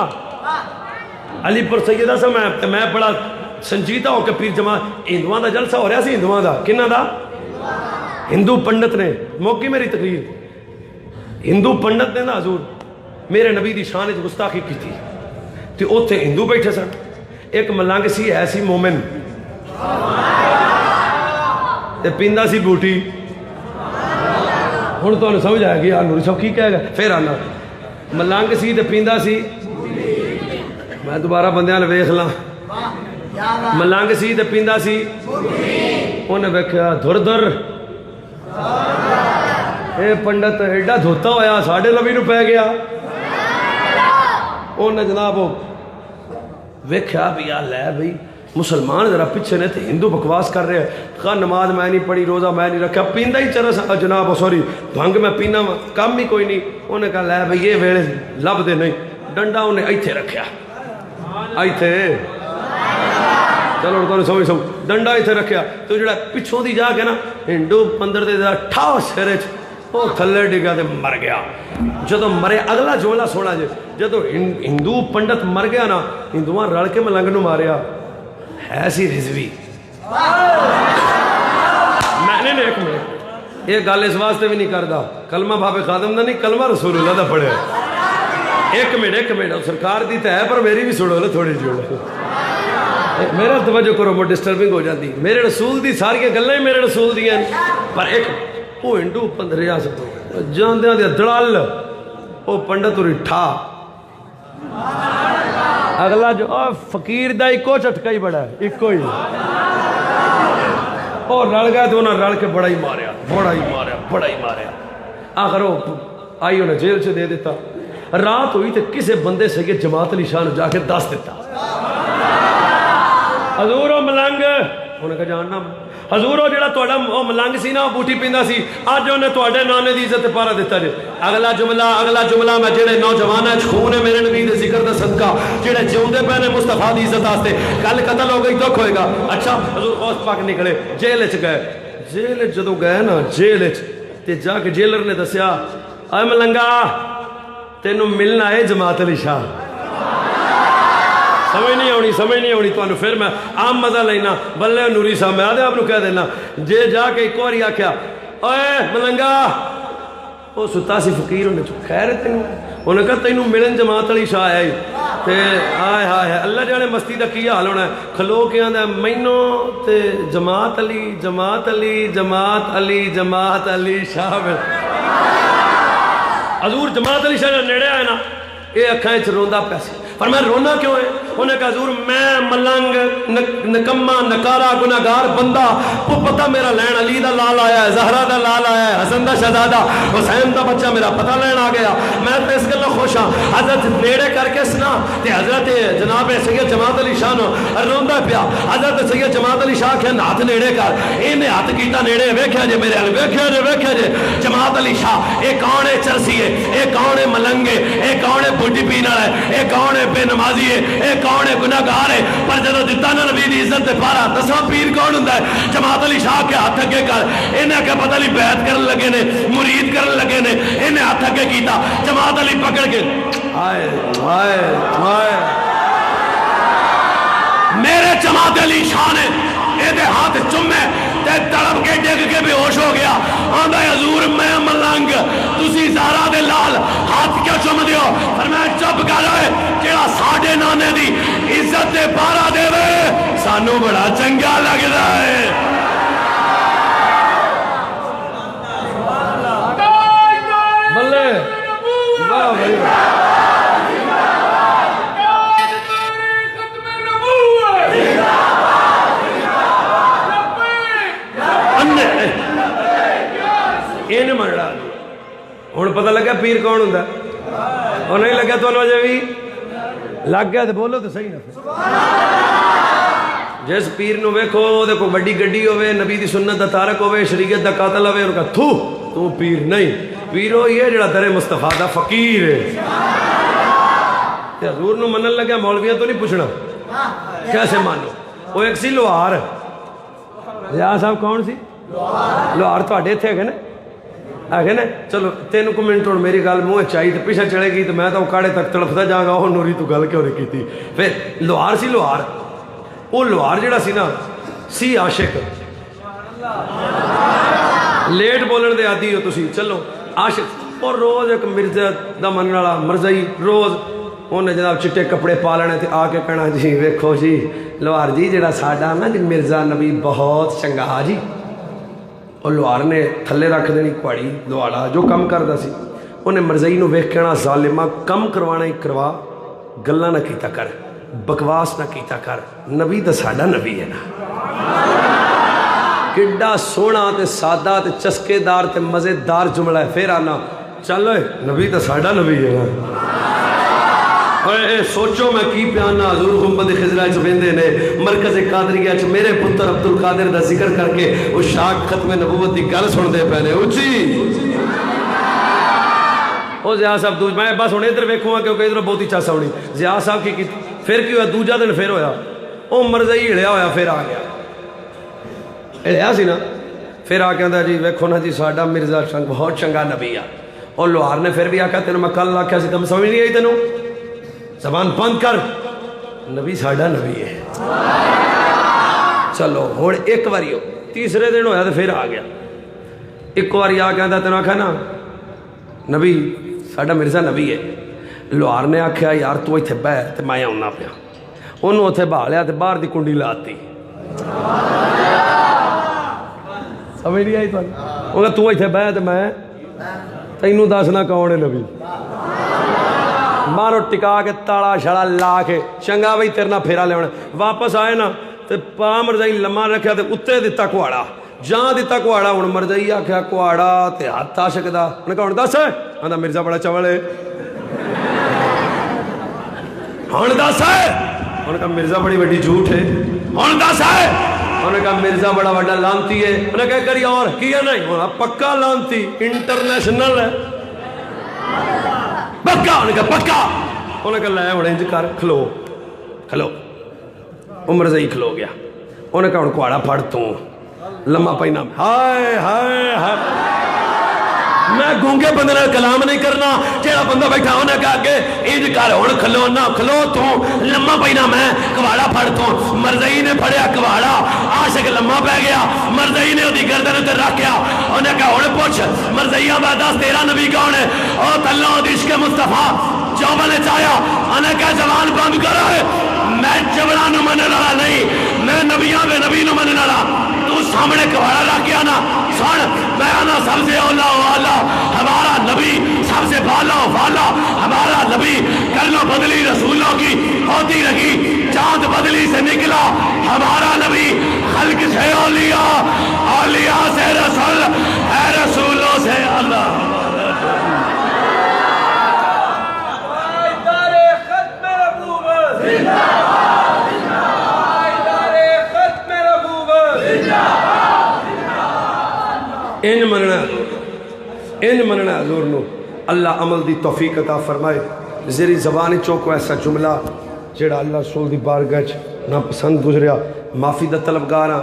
علی پور سیدہ سے میں بڑا سنجیدہ ہو کے پیر جماعت ہندوؤں دا جلسہ ہو رہا سی. ہندوؤں دا کنہ دا؟ ہندو پنڈت نے موقع میری تقریر ہندو پنڈت نے نا حضور میرے نبی دی شان وچ گستاخی کی تے اوتھے ہندو بیٹھے سن. ایک ملنگ سی ایسی مومن تے پیندا سی بوٹی. ہن تانوں سمجھ آیا گیا نوری صاحب کی کہے گا. پھر آنا ملنگ سی تے پیندا سی. میں دوبارہ بندیاں نے ویکھ لاں. ملنگ سی تے پیندا سی. انہیں ویکھیا دھر دھر اے پنڈت ایڈا دھوتا ہویا ساڈے نبی نو پی گیا. انہیں جناب ویکھیا بھی یا لے بھئی مسلمان ذرا پیچھے نے تے ہندو بکواس کر رہے ہیں. خواہ نماز میں نہیں پڑھی روزہ میں نہیں رکھا پیندا ہی چرس جناب سوری بھنگ میں پینا کم ہی کوئی نہیں. انہیں کہا لے بھئی یہ ویلے لب دے نہیں. ڈنڈا انہیں ایتھے رکھیا ایتھے چلو تو سمجھ ڈنڈا ایتھے رکھیا تو جڑا پچھوں دی جا کے نا ہندو پندر دے ٹھا سر وہ تھلے ڈگا تے مر گیا. جدو مرے اگلا جملہ سونا جے جدو ہندو پنڈت مر گیا نا ہندوواں رل کے ملنگ نو ماریا ہے سی رضوی. میں نے ایک منٹ یہ گل اس واسطے بھی نہیں کردا کلمہ بابے خادم دا نہیں کلمہ رسول اللہ دا پڑھے. ایک منٹ سرکار دی تے ہے پر میری بھی سنو لو تھوڑی جی. میرا توجہ کرو میں ڈسٹربنگ ہو جاتی. میرے رسول دی ساری گلاں ہی میرے رسول دیاں پر ایک وہ ہندو پندریا جاندیاں دے دڑال وہ پنڈت ٹھا اگلا جو فقیر دا ایکو چٹکا ہی بڑا ہے ایکو ہی اور رل گیا تو انہیں رل کے بڑا ہی ماریا. آخر وہ آئی انہیں جیل سے دے دیتا. رات ہوئی تو کسے بندے سید جماعت علی شاہ جا کے دس دیتا حضور و ملنگ انہیں کہا جاننا حضور وہ جڑا تہاڈا وہ ملنگ سی نا وہ بوٹی پیندا سی اج انہیں تہاڈے نانے دی عزت پارا دیتا جے. اگلا جملہ میں جڑے نوجوان خون ہے میرے نبی دے ذکر دا صدقہ جڑے جیوندے پے نے مصطفیٰ دی عزت واسطے کل قتل ہو گئی دکھ ہوئے گا. اچھا حضور غوث پاک نکلے جیل وچ گئے. جیل جدوں گئے نا جیل وچ تے جا کے جیلر نے دسیا اے ملنگا تینوں ملنا ہے جماعت علی شاہ. سمجھ نہیں آنی تمہیں پھر میں عام مزہ لینا بلے نوری صاحب میں آدھے آپ کہہ دینا جے جا کے ایک بار آخیا اوے ملنگا وہ ستا سی فقیر انہیں چو خیر تینوں انہیں کہا تینوں ملن جماعت علی شاہ آیا ہی تے آئے ہائے اللہ جانے مستی دا کیا حال ہونا ہے. کھلو کے آدھا مینو تے جماعت علی شاہ حضور جماعت علی شاہ نیڑے آئے نا یہ اکھائیں چ روندا پیسے پر میں رونا کیوں ہے. انہیں کہا حضور میں ملنگ نکمہ نکارا گناہگار بندہ وہ پتہ میرا لین علی دا لال آیا ہے زہرا دا لال آیا ہے حسن دا شہزادہ حسین دا بچہ میرا پتہ لین آ گیا. میں تو اس گلہ خوش ہاں. حضرت نیڑے کر کے سنا تے حضرت جناب سید جماعت علی شاہ نو روندا پیا. حضرت سید جماعت علی شاہ کہن ہاتھ نیڑے کر انہیں ہاتھ کیتا نیڑے ویکھیا جے میرے ویکھیا جے جماعت علی شاہ اے کون ہے چرسی ہے اے کون ہے ملنگ ہے اے کون ہے بڈی پین والا ہے اے کون ہے بے نمازی ہے اے کون ہے گناہگار ہے. پر جدو دتا نا نبی دی عزت تے پارا دساں پیر کون ہوندا ہے جماعت علی شاہ کے ہاتھ اگے کر. انہیں کہ پتہ نہیں بیعت کرن لگے نے مرید کرن لگے نے انہیں ہاتھ اگے کیتا جماعت علی پکڑ کے ہائے ہائے ہائے میرے جماعت علی شاہ نے یہ ہاتھ چومے تے تڑپ کے ڈگ کے بے ہوش ہو گیا. آندا حضور میں ملنگ تسی زہرا دے لال ہاتھ کیوں چوم دیو. فرمایا چپ کر ہوئے جڑا ساڈے نانے دی عزت تے پارا دے وے سانو بڑا چنگا لگدا ہے. بلے واہ بھائی ہوں پتہ لگا پیر کون ہوں اور نہیں لگا تو اجے بھی لگ گیا تو بولو تو صحیح نہ. جس پیر نو ویکھو دے کو بڑی گڈی ہوے نبی دی سنت دا تارک ہوے شریعت دا قاتل ہوے انہاں کہا تو پیر نہیں. پیر وہ یہ جڑا در مصطفیٰ دا فقیر ہے. تے حضور نو منن لگا مولویاں تو نہیں پوچھنا کیسے مانو. وہ ایک سی لوہار ریاض صاحب کون سی لوہار تواڈے ایتھے ہے نا آگے نا چلو 3 منٹ ہوں میری گل منہ چاہیے تو پیچھے چلے گی تو میں تو کاڑے تک تڑفتا جاگا وہ نوری تو گل کیوں نہیں کی. پھر لوہار سی لوہار وہ لوہار جڑا سی نا سی عاشق لیٹ بولن دے آدی ہو تسی چلو عاشق اور روز ایک مرزا دا منن والا مرزائی روز انہیں جناب چٹے کپڑے پا لینے تے آ کے کہنا جی ویکھو جی لوہار جی جڑا ساڈا نا جی مرزا نبی بہت چنگا جی. اور لوہار نے تھلے رکھ دینی کواڑی لوہاڑا جو کم کردا سی انہیں مرزائی نو ویکھ کہنا ظالمہ کم کروانا ہی کروا گلاں نہ کیتا کر بکواس نہ کیتا کر نبی تے ساڈا نبی ہے نا. کڈا سونا تے سادہ تے چسکے دار تے مزیدار جملہ ہے. پھر آنا چل نبی تے ساڈا نبی ہے نا. اے سوچو میں کی پیانا حضور گنبد خضرا چ ویندے نے مرکز قادریہ چ میرے پتر عبد القادر دا ذکر کر کے وہ شاک ختم نبوت دی گل سن دے پہلے اچھی او ضیاء صاحب میں بس ہن ادھر ویکھوں کیونکہ ادھر بہت ہی چاس ہونی. ضیاء صاحب کی پھر کی ہوا دوجا دن پھر ہویا او مرزائی ہڑیا ہویا پھر آ گیا ہڑیا سی نا پھر آ کے جی ویکھو نا جی ساڈا مرزا بہت چنگا نبی آ. اور لوہار نے پھر بھی آکھیا تینوں میں کل آکھیا سی تم سمجھ نہیں آئی تینوں زبان بند کر نبی ساڈا نبی ہے. چلو ہوں ایک باری ہو تیسرے دن ہویا تو پھر آ گیا ایک باری آ کے تینوں آخیا نا نبی ساڈا مرزا نبی ہے. لوہار نے آخیا یار تو اتنے بہ تو میں آنا پیا انہوں اتنے بہا لیا تو باہر دی کنڈی لاتی سمجھ نہیں آئی تو اتنے بہ تو میں تینوں دسنا کون ہے نبی مارو ٹکا کے تالا شڑا لا کے چنگا بھائی تیرنا پھیرا لے واپس آئے نا تو پا مرزائی لما رکھا تو اتنے دیتا کواڑا جان دیتا کواڑا ہوں مرزائی آخیا کواڑا تے ہاتھ عاشق دا انہیں کہا ہوں دس ہے آندا مرزا بڑا چول ہے ہوں دس ہے انہیں کہا مرزا بڑی بڑی جھوٹ ہے ہوں دس ہے انہیں کہا مرزا بڑا بڑا لانتی ہے انہیں کہا کری اور کیا نہیں پکا لانتی انٹرنیشنل ہے پکا انہیں کہا پکا انہیں کہا لے بڑے انج کر کھلو کھلو عمر زئی کھلو گیا انہیں کہا کواڑا پھڑ تو لمحہ پینا ہائے ہائے ہائے میں گونگے بندے نے کلام نہیں کرنا جیڑا بندہ بیٹھا انہیں کہا کہ انج کر ہن کھلو نہ کھلو تو لمحہ پینا میں کواڑا پھڑ تو مرزئی نے پھڑیا کواڑا عاشق لمحہ پہ گیا مرزئی نے اودی گردن تے رکھیا انہیں کہا ہن پوچھ مرزئیاں با دس تیرا نبی کون ہے او تلو دی عشق مصطفیٰ جو بنے چاہیا انہیں کہا زبان بند کرو میں جبڑا نو منن والا نہیں میں نبیاں دے نبی نو منن والا تو سامنے کواڑا رکھ گیا نا سن میں آنا سب سے اولا والا ہمارا نبی سب سے بالا والا ہمارا نبی کرنوں بدلی رسولوں کی ہوتی رہی چاند بدلی سے نکلا ہمارا نبی خلق سے اولیاء اولیاء سے رسول ہے رسولوں سے اللہ انج مننا حضور نو اللہ عمل دی توفیق عطا فرمائے زیری زبانی چوکو ایسا جملہ جڑا اللہ رسول دی بارگاہ نہ پسند گزریا معافی دا طلبگاراں